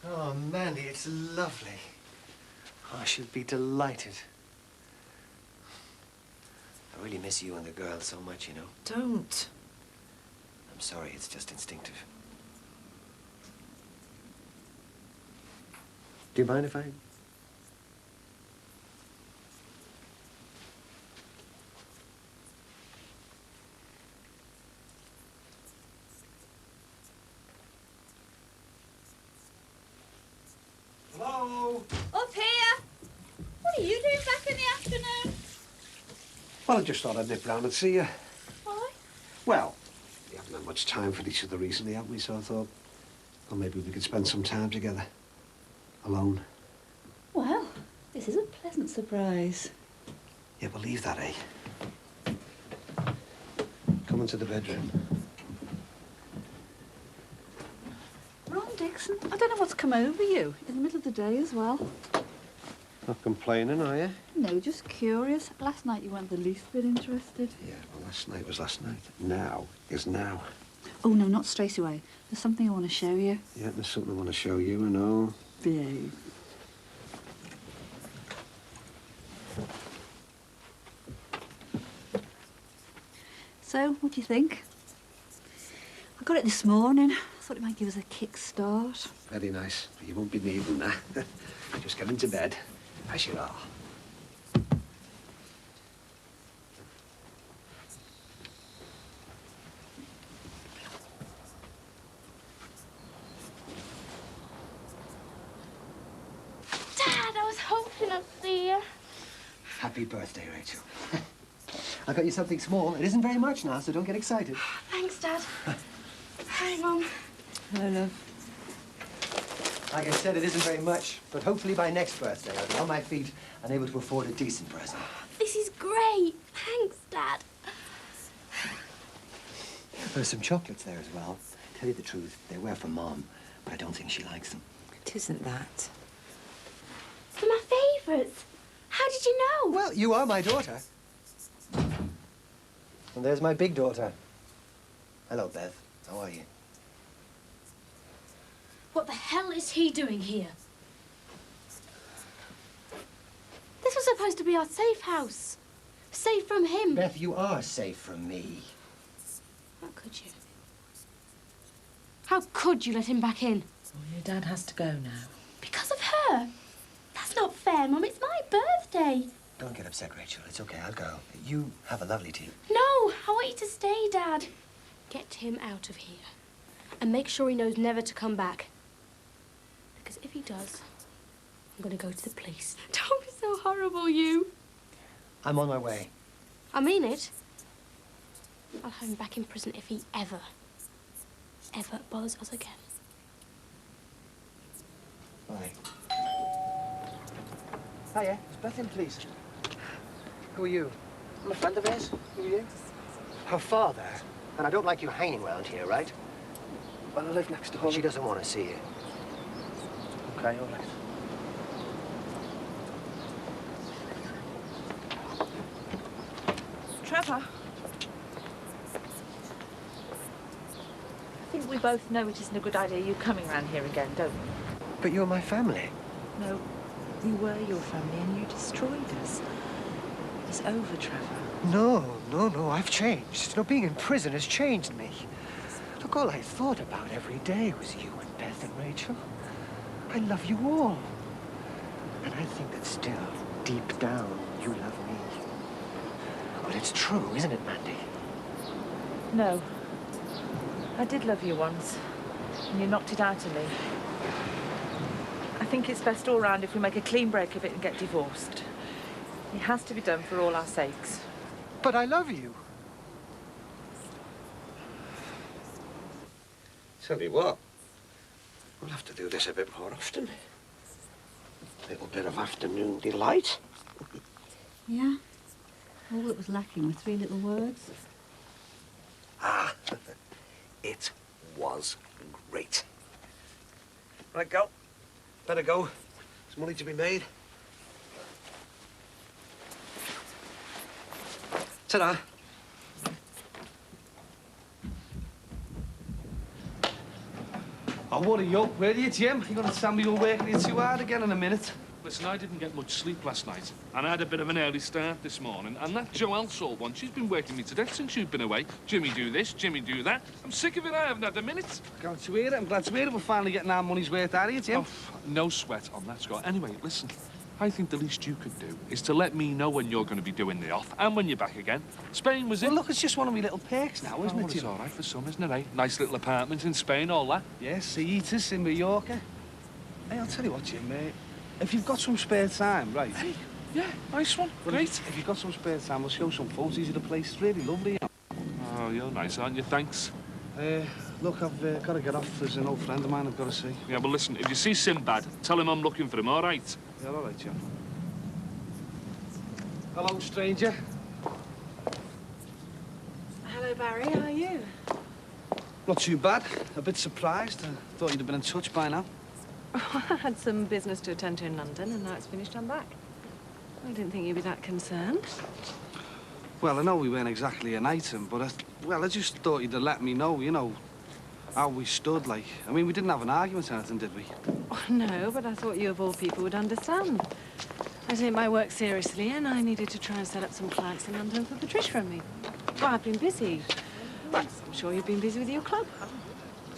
Oh, Mandy, it's lovely. I should be delighted. I really miss you and the girls so much, you know. Don't. I'm sorry, it's just instinctive. Do you mind if I... Hello? Up here! What are you doing back in the afternoon? Well, I just thought I'd nip round and see you. Why? Well, we haven't had much time for each other recently, have we? So I thought, well, maybe we could spend some time together. Alone. Well, this is a pleasant surprise. You believe that, eh? Come into the bedroom. Ron Dixon, I don't know what's come over you. In the middle of the day as well. Not complaining, are you? No, just curious. Last night you weren't the least bit interested. Yeah, well, last night was last night. Now is now. Oh, no, not straight away. There's something I want to show you. Yeah, there's something I want to show you, I know. Behave. So, what do you think? I got it this morning. I thought it might give us a kick-start. Very nice. But you won't be needing that. Just get into bed, as you are. Dad, I was hoping I'd see you. Happy birthday, Rachel. I got you something small. It isn't very much now, so don't get excited. Thanks, Dad. Hi, Mum. Hello, love. Like I said, it isn't very much, but hopefully by next birthday I'll be on my feet and able to afford a decent present. This is great. Thanks, Dad. There's some chocolates there as well. Tell you the truth, they were for Mom, but I don't think she likes them. It isn't that. They're my favourites. How did you know? Well, you are my daughter. And there's my big daughter. Hello, Beth. How are you? What the hell is he doing here? This was supposed to be our safe house. Safe from him. Beth, you are safe from me. How could you? How could you let him back in? Well, your dad has to go now. Because of her? That's not fair, Mum. It's my birthday. Don't get upset, Rachel. It's okay. I'll go. You have a lovely tea. No, I want you to stay, Dad. Get him out of here. And make sure he knows never to come back. Because if he does, I'm going to go to the police. Don't be so horrible, you. I'm on my way. I mean it. I'll have him back in prison if he ever bothers us again. Bye. Hiya, is Beth in, please? Who are you? I'm a friend of hers. Who are you? Her father. And I don't like you hanging around here, right? Well, I live next door. She doesn't want to see you. Okay, all right. Trevor. I think we both know it isn't a good idea you coming round here again, don't we? But you're my family. No, we were your family and you destroyed us. It's over, Trevor. No, I've changed. No, being in prison has changed me. Look, all I thought about every day was you and Beth and Rachel. I love you all. And I think that still, deep down, you love me. Well, it's true, isn't it, Mandy? No. I did love you once, and you knocked it out of me. I think it's best all round if we make a clean break of it and get divorced. It has to be done for all our sakes. But I love you. Tell you what, we'll have to do this a bit more often. A little bit of afternoon delight. Yeah? All that was lacking were 3 little words. Ah, it was great. Right, go. Better go. There's money to be made. Ta-da. Oh, what are you up? Where are you, Jim? You're going to tell me you're working you too hard again in a minute. Listen, I didn't get much sleep last night, and I had a bit of an early start this morning, and that Joelle Saul one, she's been working me to death since you've been away. Jimmy do this, Jimmy do that. I'm sick of it, I haven't had a minute. Glad to hear it. I'm glad to hear it. We're finally getting our money's worth out of you, Jim. Oh, no sweat on that score. Anyway, listen, I think the least you could do is to let me know when you're going to be doing the off, and when you're back again. Spain was it? Well, look, it's just one of my little perks now, isn't it, Well, it's Jim? all right for some, isn't it, eh? Nice little apartment in Spain, all that. Yes, sea eaters in Mallorca. Hey, I'll tell you what, Jim, if you've got some spare time, right? Hey, yeah, nice one. Well, Great. If you've got some spare time, we'll show some photos of the place. It's really lovely. Oh, you're nice, aren't you? Thanks. Look, I've got to get off. There's an old friend of mine I've got to see. Yeah, well, listen, if you see Sinbad, tell him I'm looking for him, all right? Yeah, all right, Jim. Hello, stranger. Hello, Barry. How are you? Not too bad. A bit surprised. I thought you'd have been in touch by now. I had some business to attend to in London, and now it's finished, I'm back. I didn't think you'd be that concerned. Well, I know we weren't exactly an item, but I just thought you'd have let me know, you know, how we stood, like. I mean, we didn't have an argument or anything, did we? Oh, no, but I thought you, of all people, would understand. I take my work seriously, and I needed to try and set up some clients in London for Patricia and me. Well, I've been busy. But I'm sure you've been busy with your club.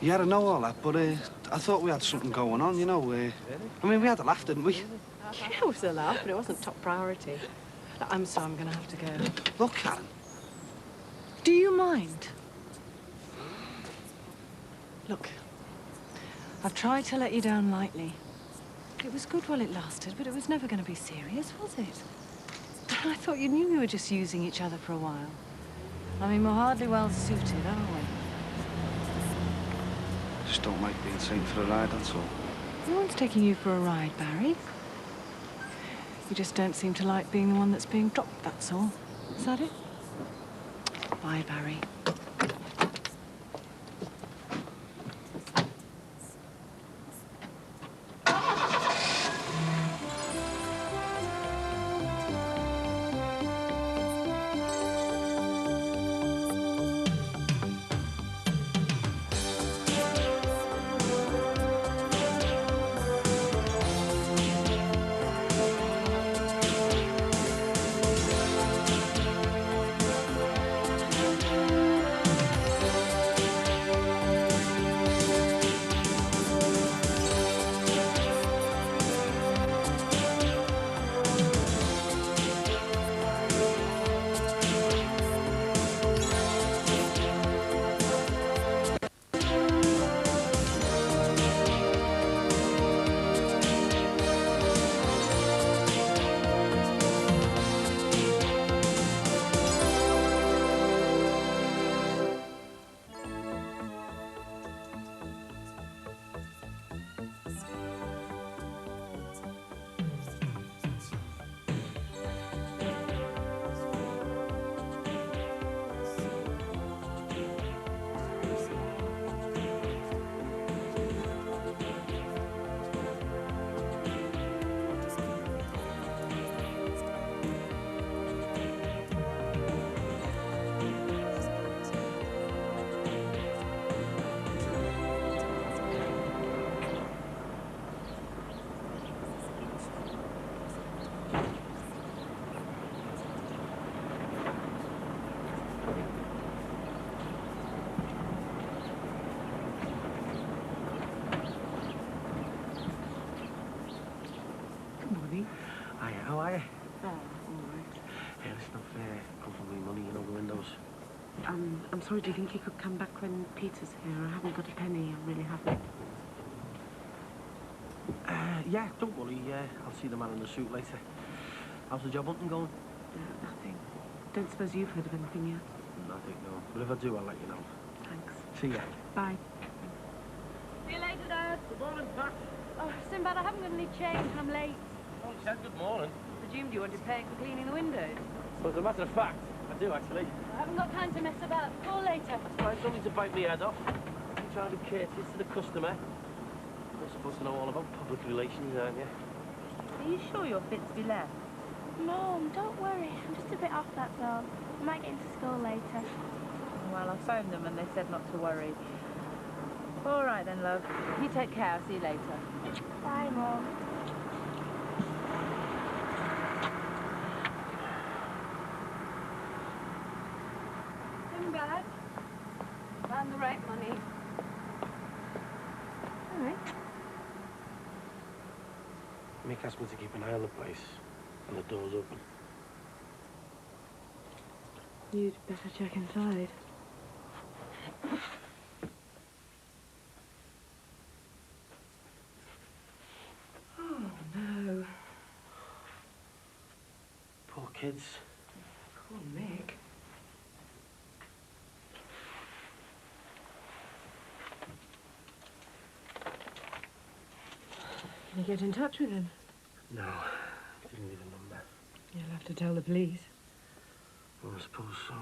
Yeah, I know all that, but I thought we had something going on, you know. I mean, we had a laugh, didn't we? Yeah, it was a laugh, but it wasn't top priority. I'm sorry, I'm going to have to go. Look, Karen. Do you mind? Look, I've tried to let you down lightly. It was good while it lasted, but it was never going to be serious, was it? I thought you knew we were just using each other for a while. I mean, we're hardly well suited, are we? Just don't like being taken for a ride, that's all. No one's taking you for a ride, Barry. You just don't seem to like being the one that's being dropped, that's all. Is that it? Bye, Barry. Hiya, how are you? Oh, all right. Yeah, it's not fair. Come from me money, you know, the windows. I'm sorry, do you think you could come back when Peter's here? I haven't got a penny, I really haven't. Yeah, don't worry. I'll see the man in the suit later. How's the job hunting going? Nothing. Don't suppose you've heard of anything yet? Nothing, no. But if I do, I'll let you know. Thanks. See ya. Bye. See you later, Dad. Good morning, Pat. Oh, Sinbad, I haven't got any change and I'm late. Oh, you said good morning. Presumed you wanted paying for cleaning the windows. Well, as a matter of fact, I do, actually. I haven't got time to mess about. Call later. I don't need to bite me head off. I'm trying to be courteous to the customer. You're supposed to know all about public relations, aren't you? Are you sure you're fit to be left? Mum, don't worry. I'm just a bit off, that's all. I might get into school later. Well, I phoned them and they said not to worry. All right then, love. You take care. I'll see you later. Bye, Mum. Sinbad. Found the right money. All right. Mick asked me to keep an eye on the place, and the door's open. You'd better check inside. Oh, no. Poor kids. Poor Mick. Can you get in touch with him? No, didn't leave a number. You'll have to tell the police. Well, I suppose so.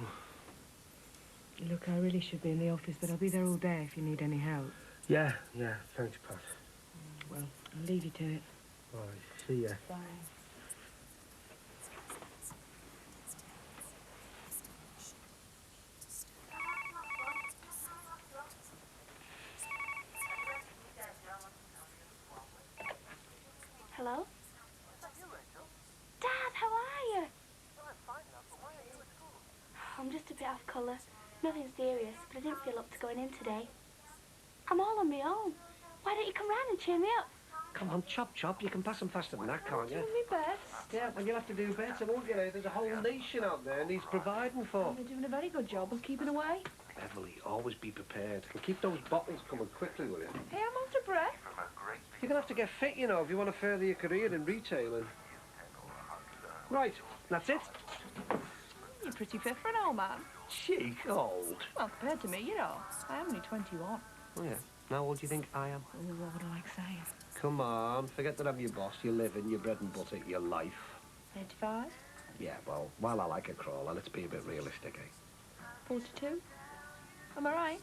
Look, I really should be in the office, but I'll be there all day if you need any help. Yeah, thanks, Pat. Well, I'll leave you to it. All right, see ya. Bye. Hello? Dad, how are you? I'm just a bit off colour. Nothing serious, but I didn't feel up to going in today. I'm all on my own. Why don't you come round and cheer me up? Come on, chop, chop. You can pass them faster than that, can't you? Doing me best. Yeah, and you'll have to do better, won't you? There's a whole nation out there needs providing for. You're doing a very good job of keeping away. Beverly, always be prepared. And keep those bottles coming quickly, will you? Hey, I'm out of breath. You're going to have to get fit, you know, if you want to further your career in retailing. Right, that's it. You're pretty fit for an old man. Cheek old. Well, compared to me, you know. I'm only 21. Oh, yeah. Now, how old do you think I am? Oh, what would I like saying? Come on, forget that I'm your boss. You live in your bread and butter, your life. 85? Yeah, well, while I like a crawler, let's be a bit realistic, eh? 42? Am I right?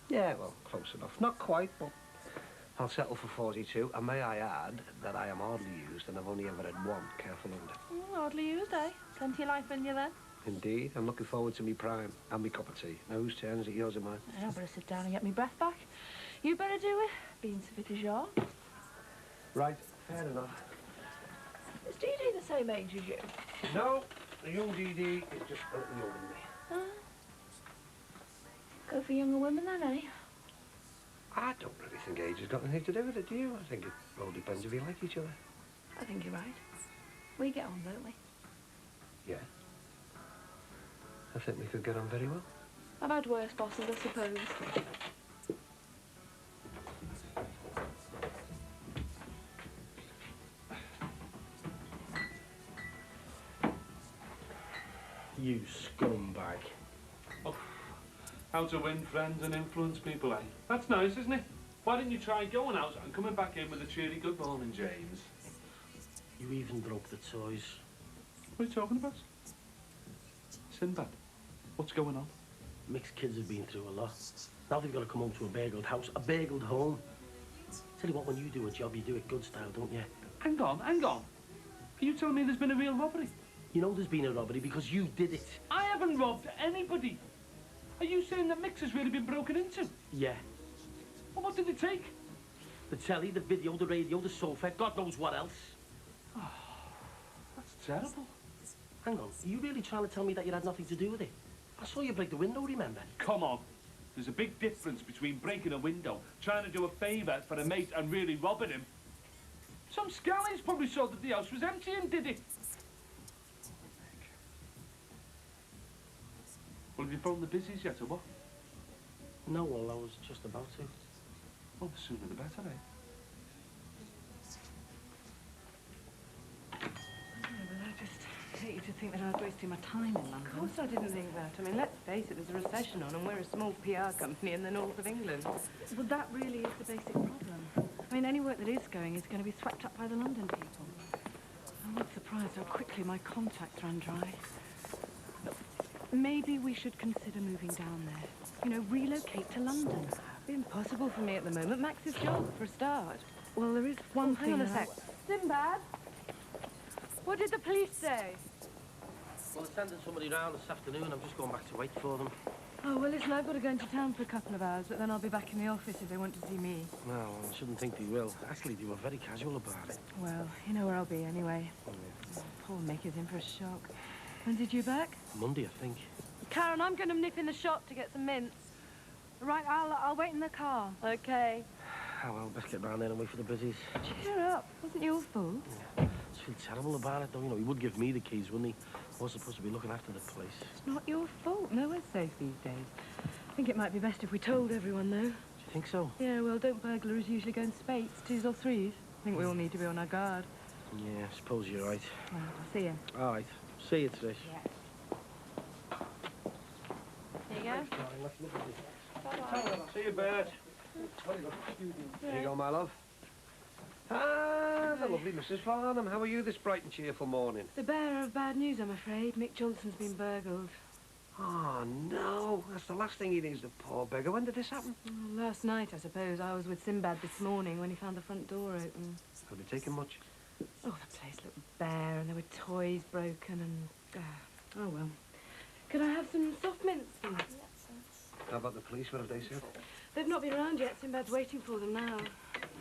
Yeah, well, close enough. Not quite, but I'll settle for 42. And may I add that I am hardly used and I've only ever had one careful under. Hardly used, eh? Plenty of life in you then. Indeed. I'm looking forward to me prime and me cup of tea. Now, whose turn is it, yours or mine? I better sit down and get my breath back. You better do it, being so fit as you are. Right, fair enough. Is Dee Dee the same age as you? No, the young DD is just a little younger than me. Go for younger women then, eh? I don't really think age has got anything to do with it, do you? I think it all depends if you like each other. I think you're right. We get on, don't we? Yeah. I think we could get on very well. I've had worse bosses, I suppose. You scumbag. Oh, how to win friends and influence people, eh? That's nice, isn't it? Why didn't you try going out and coming back in with a cheery good morning, James? You even broke the toys. What are you talking about? Sinbad, what's going on? Mick's kids have been through a lot. Now they've got to come home to a burgled house, a burgled home. Tell you what, when you do a job, you do it good style, don't you? Hang on, hang on. Are you telling me there's been a real robbery? You know there's been a robbery because you did it. I haven't robbed anybody. Are you saying that Mick's has really been broken into? Yeah. Well, what did it take? The telly, the video, the radio, the sofa, God knows what else. Oh, that's terrible. Hang on, are you really trying to tell me that you had nothing to do with it? I saw you break the window, remember? Come on. There's a big difference between breaking a window, trying to do a favour for a mate and really robbing him. Some scallies probably saw that the house was empty and did it. Well, have you phoned the busies yet, or what? No, well, I was just about to. Well, the sooner the better, eh? I just hate you to think that I was wasting my time in London. Of course I didn't think that. I mean, let's face it, there's a recession on and we're a small PR company in the north of England. Well, that really is the basic problem. I mean, any work that is going to be swept up by the London people. I'm not surprised how quickly my contacts ran dry. But maybe we should consider moving down there. You know, relocate to London. It'd be impossible for me at the moment. Max's job, for a start. Well, there is one thing. Hang on a sec. Sinbad? What did the police say? Well, they're sending somebody round this afternoon. I'm just going back to wait for them. Oh, well, listen, I've got to go into town for a couple of hours, but then I'll be back in the office if they want to see me. No, I shouldn't think they will. Actually, they were very casual about it. Well, you know where I'll be anyway. Oh, yeah. Poor Mick is in for a shock. When did you back? Monday, I think. Karen, I'm going to nip in the shop to get some mints. Right, I'll wait in the car. Okay. Oh, well, best get round there and wait for the busies. Cheer up. Wasn't your fault. Yeah. I just feel terrible about it, though. You know, he would give me the keys, wouldn't he? I was supposed to be looking after the place. It's not your fault. No one's safe these days. I think it might be best if we told everyone, though. Do you think so? Yeah, well, don't burglars usually go in spates, 2s or 3s? I think we all need to be on our guard. Yeah, I suppose you're right. Well, I'll see you. All right. See you, Trish. Yeah. Here you go. Bye-bye. See you, Bert. There you go, my love. Ah, the lovely Mrs. Farnham. How are you this bright and cheerful morning? The bearer of bad news, I'm afraid. Mick Johnson's been burgled. Oh, no. That's the last thing he needs, the poor beggar. When did this happen? Well, last night, I suppose. I was with Sinbad this morning when he found the front door open. Have they taken much? Oh, the place looked bare and there were toys broken and... oh, well. Could I have some soft mints, please? How about the police? What have they said? They've not been around yet. Sinbad's waiting for them now.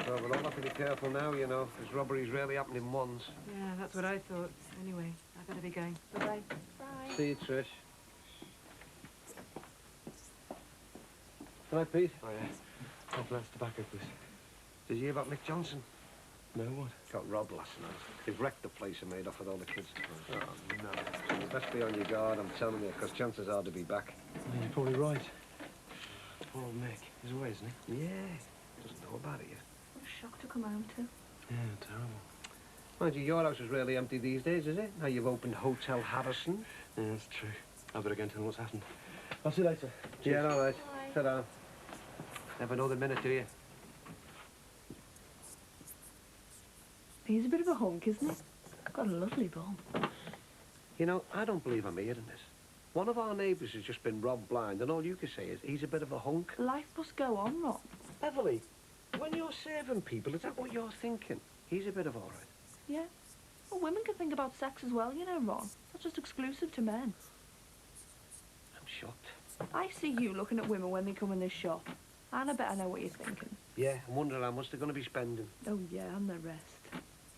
Well, we'll all have to be careful now, you know, because robberies rarely happen in ones. Yeah, that's what I thought. Anyway, I better be going. Bye-bye. Bye. See you, Trish. All right, Pete. Oh, yeah. God bless tobacco, please. Did you hear about Mick Johnson? No, what? Got robbed last night. They've wrecked the place and made off with all the kids' toys. Oh, no. Best be on your guard, I'm telling you, because chances are to be back. Yeah, you're probably right. Poor old Mick. He's away, isn't he? Yeah. Doesn't know about it yet. What a shock to come home to. Yeah, terrible. Mind you, your house is really empty these days, is it? Now you've opened Hotel Harrison. Yeah, that's true. I better go and tell them what's happened. I'll see you later. Yeah, all right. Bye. Sit down. Never know the minute, do you? He's a bit of a hunk, isn't he? Got a lovely bum. You know, I don't believe I'm hearing this. One of our neighbours has just been robbed blind, and all you can say is he's a bit of a hunk. Life must go on, Rob. Beverly, when you're serving people, is that what you're thinking? He's a bit of all right. Yeah. Well, women can think about sex as well, you know, Ron. It's not just exclusive to men. I'm shocked. I see you looking at women when they come in this shop. And I bet I know what you're thinking. Yeah, I'm wondering how much they're going to be spending. Oh, yeah, and the rest.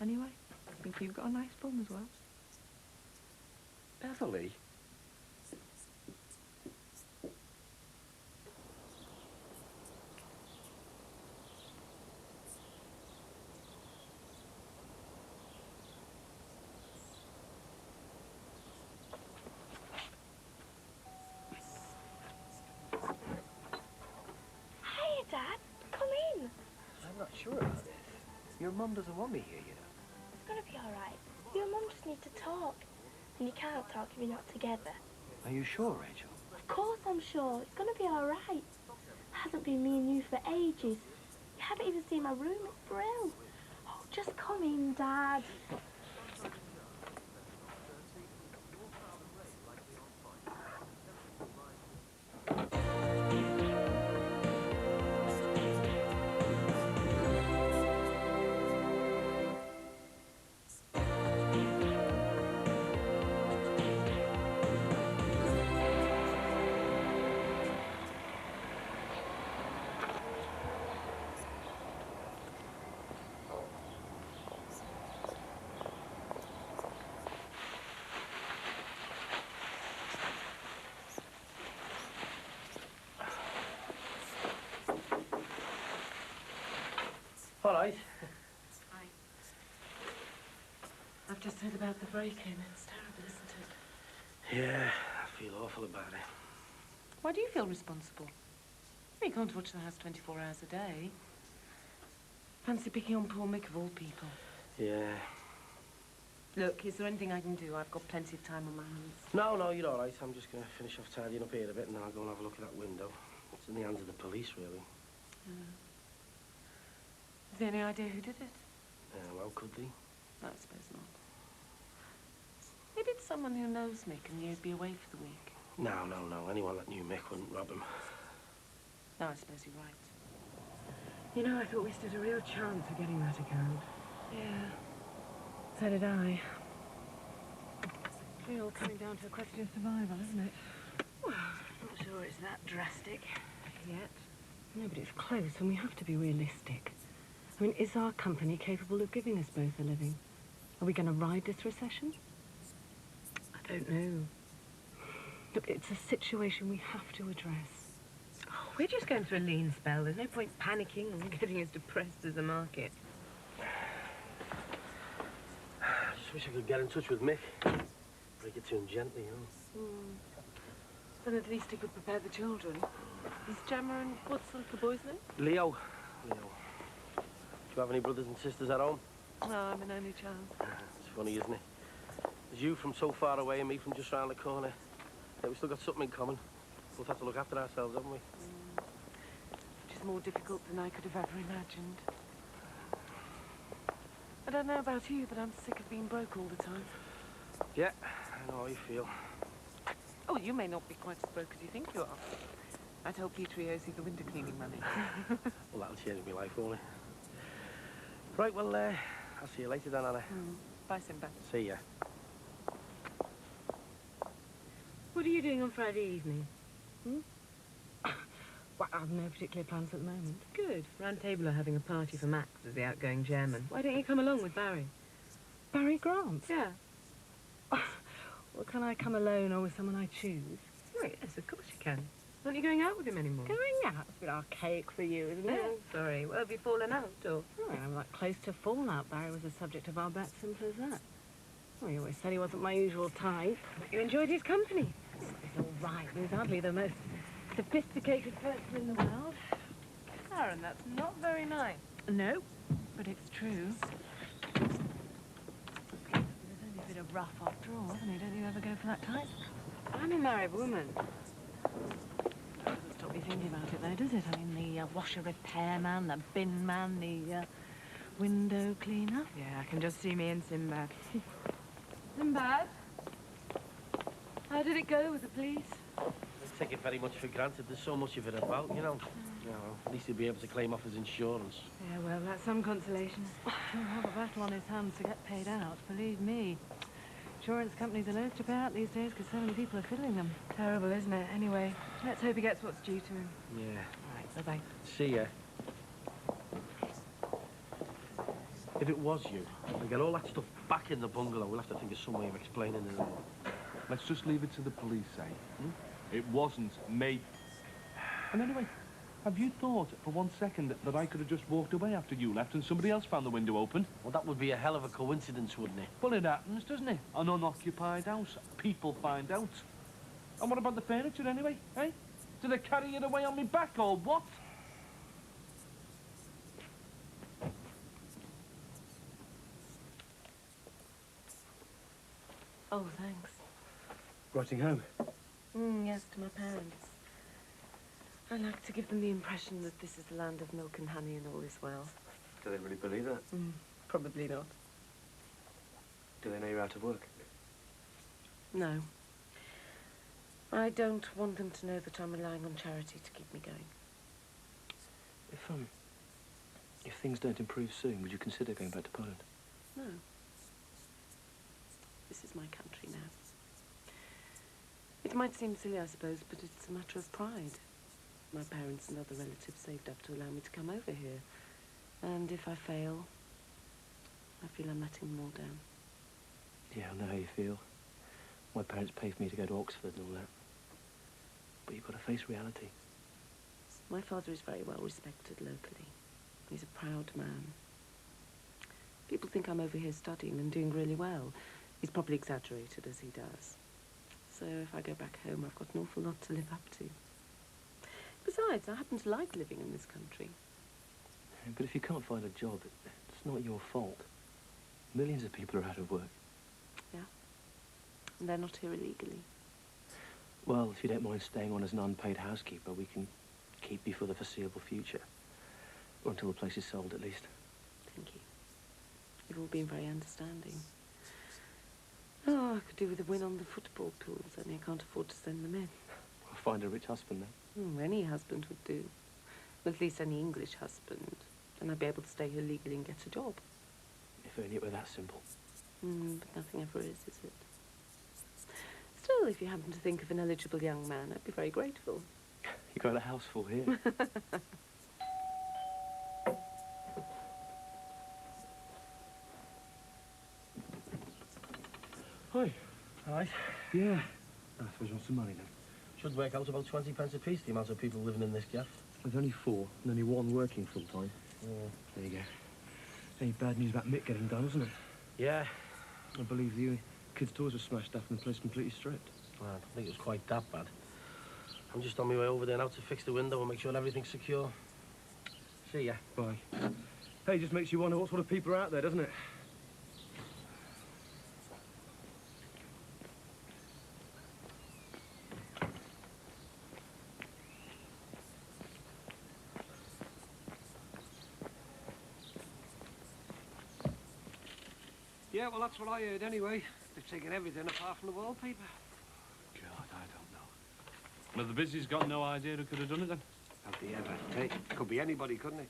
Anyway, I think you've got a nice bum as well. Beverly? Hey, Dad, come in. I'm not sure about this. Your mum doesn't want me here, you know. It's gonna be all right. You and Mum just need to talk. And you can't talk if you're not together. Are you sure, Rachel? Of course I'm sure. It's gonna be all right. It hasn't been me and you for ages. You haven't even seen my room. It's brill. Oh, just come in, Dad. All right. Hi. I've just heard about the break-in. It's terrible, isn't it? Yeah, I feel awful about it. Why do you feel responsible? You can't watch the house 24 hours a day. Fancy picking on poor Mick of all people. Yeah. Look, is there anything I can do? I've got plenty of time on my hands. No, you're all right. I'm just going to finish off tidying up here a bit and then I'll go and have a look at that window. It's in the hands of the police, really. Have you any idea who did it? Well, could they? No, I suppose not. Maybe it's someone who knows Mick and you'd be away for the week. No. Anyone that knew Mick wouldn't rob him. No, I suppose you're right. You know, I thought we stood a real chance of getting that account. Yeah. So did I. It's all coming down to a question of survival, isn't it? Well, I'm not sure it's that drastic yet. No, but it's close, and we have to be realistic. I mean, is our company capable of giving us both a living? Are we going to ride this recession? I don't know. Look, it's a situation we have to address. Oh, we're just going through a lean spell. There's no point panicking and getting as depressed as the market. I just wish I could get in touch with Mick. Break it to him gently, you know. Then at least he could prepare the children. Is Gemma and what's the little boy's name? Leo. Do you have any brothers and sisters at home? No, I'm an only child. It's funny, isn't it? There's you from so far away and me from just round the corner. Yeah, we've still got something in common. Both have to look after ourselves, haven't we? Which is more difficult than I could have ever imagined. I don't know about you, but I'm sick of being broke all the time. Yeah, I know how you feel. Oh, you may not be quite as broke as you think you are. I told Petrie owes you the winter cleaning money. Well, that'll change my life, won't it? Right, well, I'll see you later then, Anna. Bye, Simba. See ya. What are you doing on Friday evening? Well, I've no particular plans at the moment. Good. Round Table are having a party for Max as the outgoing chairman. Why don't you come along with Barry? Barry Grant? Yeah. Well, can I come alone or with someone I choose? Oh, yes, of course you can. Aren't you going out with him anymore? Going out? It's a bit archaic for you, isn't it? Oh, sorry. Well, have you fallen out, or? Oh, I'm like close to fallout. Barry was the subject of our bet, simple as that. Well, he always said he wasn't my usual type, but you enjoyed his company. He's all right. He's hardly the most sophisticated person in the world. Karen, that's not very nice. No, but it's true. rough after all, isn't he? Don't you ever go for that type? I'm a married woman. Doesn't stop me thinking about it, though, does it? I mean, the washer repairman, the bin man, the window cleaner. Yeah, I can just see me in Sinbad. Sinbad? How did it go with the police? I take it very much for granted. There's so much of it about, you know. At least he'll be able to claim off his insurance. Yeah, well, that's some consolation. He'll have a battle on his hands to get paid out, believe me. Insurance companies are loath to pay out these days because so many people are fiddling them. Terrible, isn't it? Anyway, let's hope he gets what's due to him. Yeah. All right, bye-bye. See ya. If it was you, and get all that stuff back in the bungalow, we'll have to think of some way of explaining it all. Let's just leave it to the police, eh? It wasn't me. And anyway, have you thought for 1 second that I could have just walked away after you left and somebody else found the window open? Well, that would be a hell of a coincidence, wouldn't it? Well, it happens, doesn't it? An unoccupied house. People find out. And what about the furniture, anyway, eh? Did I carry it away on me back, or what? Oh, thanks. Writing home? Yes, to my parents. I like to give them the impression that this is the land of milk and honey and all is well. Do they really believe that? Probably not. Do they know you're out of work? No. I don't want them to know that I'm relying on charity to keep me going. If things don't improve soon, would you consider going back to Poland? No. This is my country now. It might seem silly, I suppose, but it's a matter of pride. My parents and other relatives saved up to allow me to come over here. And if I fail, I feel I'm letting them all down. Yeah, I know how you feel. My parents paid for me to go to Oxford and all that. But you've got to face reality. My father is very well respected locally. He's a proud man. People think I'm over here studying and doing really well. He's probably exaggerated, as he does. So if I go back home, I've got an awful lot to live up to. Besides, I happen to like living in this country. But if you can't find a job, it's not your fault. Millions of people are out of work. Yeah? And they're not here illegally. Well, if you don't mind staying on as an unpaid housekeeper, we can keep you for the foreseeable future. Or until the place is sold, at least. Thank you. You've all been very understanding. Oh, I could do with a win on the football pools, only I can't afford to send them in. I'll find a rich husband then. Any husband would do. Well, at least any English husband. Then I'd be able to stay here legally and get a job. If only it were that simple. But nothing ever is it? Still, if you happen to think of an eligible young man, I'd be very grateful. You got a house full here. Hi. All right. Yeah. I suppose you want some money then. Should work out about 20 pence a piece, the amount of people living in this gaff. There's only 4, and only 1 working full time. There you go. Any bad news about Mick getting done, wasn't it? Yeah. I believe the kids' toys were smashed up and the place completely stripped. Well, I don't think it was quite that bad. I'm just on my way over there now to fix the window and make sure everything's secure. See ya. Bye. Hey, just makes you wonder what sort of people are out there, doesn't it? Yeah, well, that's what I heard anyway. They've taken everything apart from the wallpaper. God, I don't know. Well, the busy's got no idea who could have done it then. Have they ever? Hey, it could be anybody, couldn't it?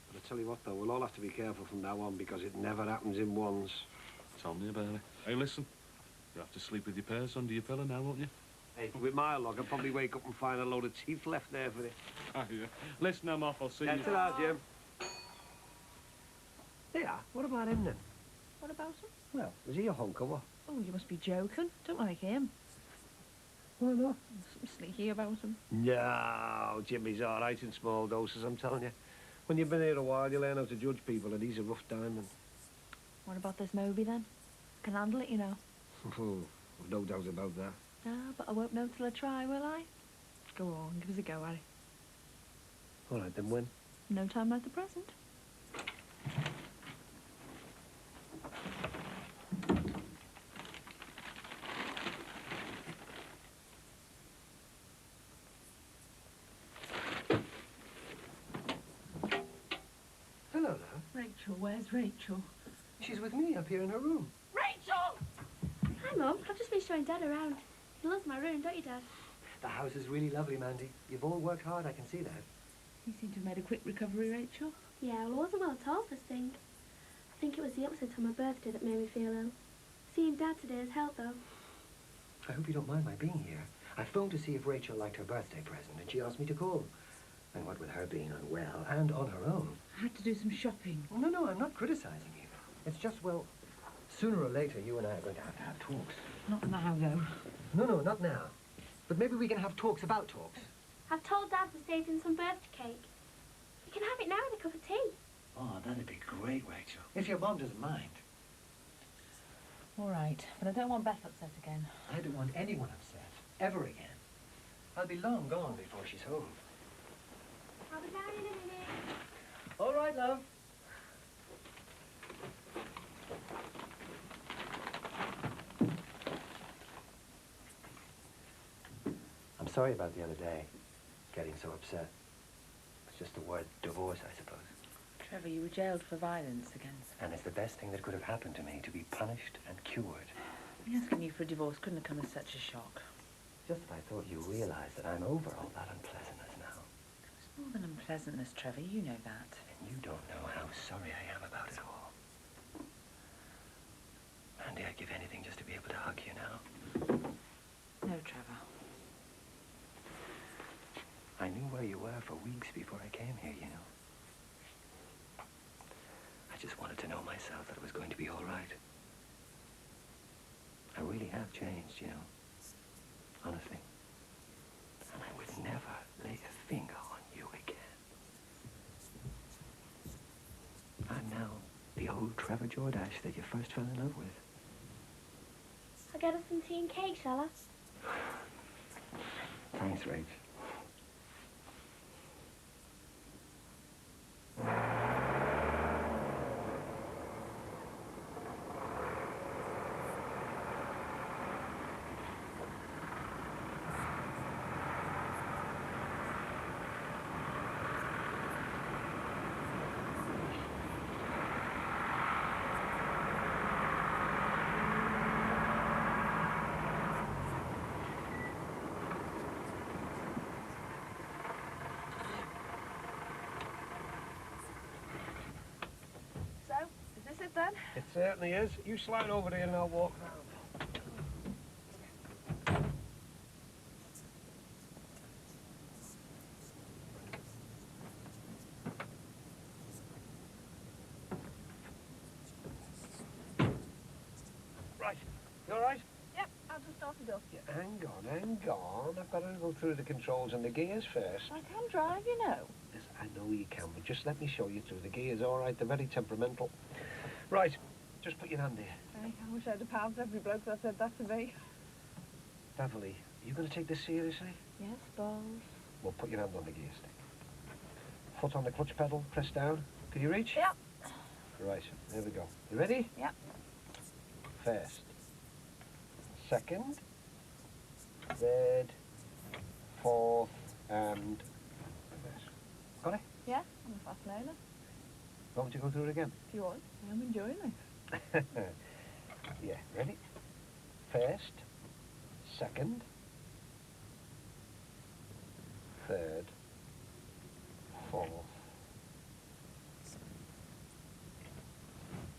But I tell you what, though, we'll all have to be careful from now on because it never happens in ones. Tell me about it. Hey, listen. You have to sleep with your purse under your pillow now, won't you? Hey, with my luck, I'll probably wake up and find a load of teeth left there for it. Oh, yeah. Listen, I'm off. I'll see Yeah, you. ta-ra, Jim. Yeah, what about him then? What about him? Well, is he a hunk or what? Oh, you must be joking. Don't like him. Why not? Something sneaky about him. No, Jimmy's all right in small doses, I'm telling you. When you've been here a while, you learn how to judge people, and he's a rough diamond. What about this Moby then? Can handle it, you know. Oh, I've no doubt about that. Ah, but I won't know till I try, will I? Go on, give us a go, Harry. All right, then when? No time like the present. where's Rachel? She's with me up here in her room. Rachel! Hi, Mum. I've just been showing Dad around. He loves my room, don't you, Dad? The house is really lovely, Mandy. You've all worked hard, I can see that. You seem to have made a quick recovery, Rachel. Yeah, well, I wasn't well at all, first thing. I think it was the upset on my birthday that made me feel ill. Seeing Dad today has helped, though. I hope you don't mind my being here. I phoned to see if Rachel liked her birthday present, and she asked me to call. And what with her being unwell and on her own... I had to do some shopping. Oh, no, I'm not criticizing you. It's just, well, sooner or later you and I are going to have talks. Not now, though. No, not now. But maybe we can have talks about talks. I've told Dad we're saving some birthday cake. You can have it now with a cup of tea. Oh, that'd be great, Rachel. If your mom doesn't mind. All right, but I don't want Beth upset again. I don't want anyone upset, ever again. I'll be long gone before she's home. I'll be down in a minute. All right, love. I'm sorry about the other day, getting so upset. It's just the word divorce, I suppose. Trevor, you were jailed for violence against... And it's the best thing that could have happened to me, to be punished and cured. Me asking you for a divorce couldn't have come as such a shock. Just that I thought you realized that I'm over all that unpleasantness now. It's more than unpleasantness, Trevor. You know that. And you don't know how sorry I am about it all. Mandy, I'd give anything just to be able to hug you now. No, Trevor. I knew where you were for weeks before I came here, you know. I just wanted to know myself that it was going to be all right. I really have changed, you know. Honestly. And I would never lay a finger on you again. I'm now the old Trevor Jordache that you first fell in love with. I'll get us some tea and cake, shall I? Thanks, Rach. Then? It certainly is. You slide over there and I'll walk round. Right. You all right? Yep, I'll just start it up. Yeah, hang on. I've got to go through the controls and the gears first. I can drive, you know. Yes, I know you can, but just let me show you through the gears, all right? They're very temperamental. Right, just put your hand there. I wish I'd have pounced every bloke that said that to me. Beverly, are you going to take this seriously? Yes, balls. Well, put your hand on the gear stick. Foot on the clutch pedal, press down. Can you reach? Yep. Right, there we go. You ready? Yep. First, second, third, fourth, and reverse. Got it? Yeah, I'm a fast learner. Want me to go through it again? If you want, I'm enjoying it. Yeah, ready? First, second, third, fourth,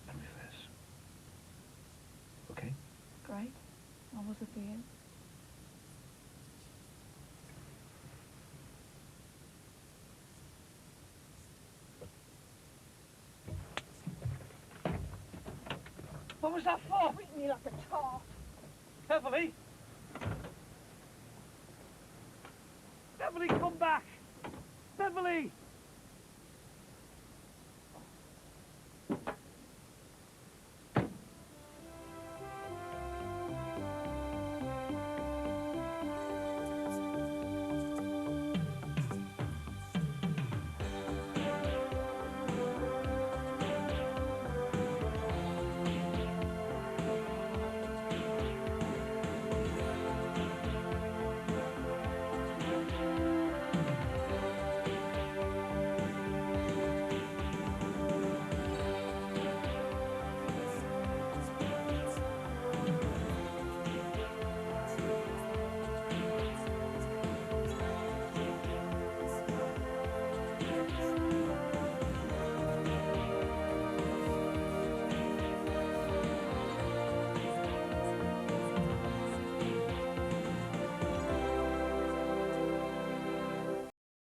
and reverse. Okay? Great. I was at the end. What was that for? Beat me like a tart. Beverly! Beverly, come back! Beverly!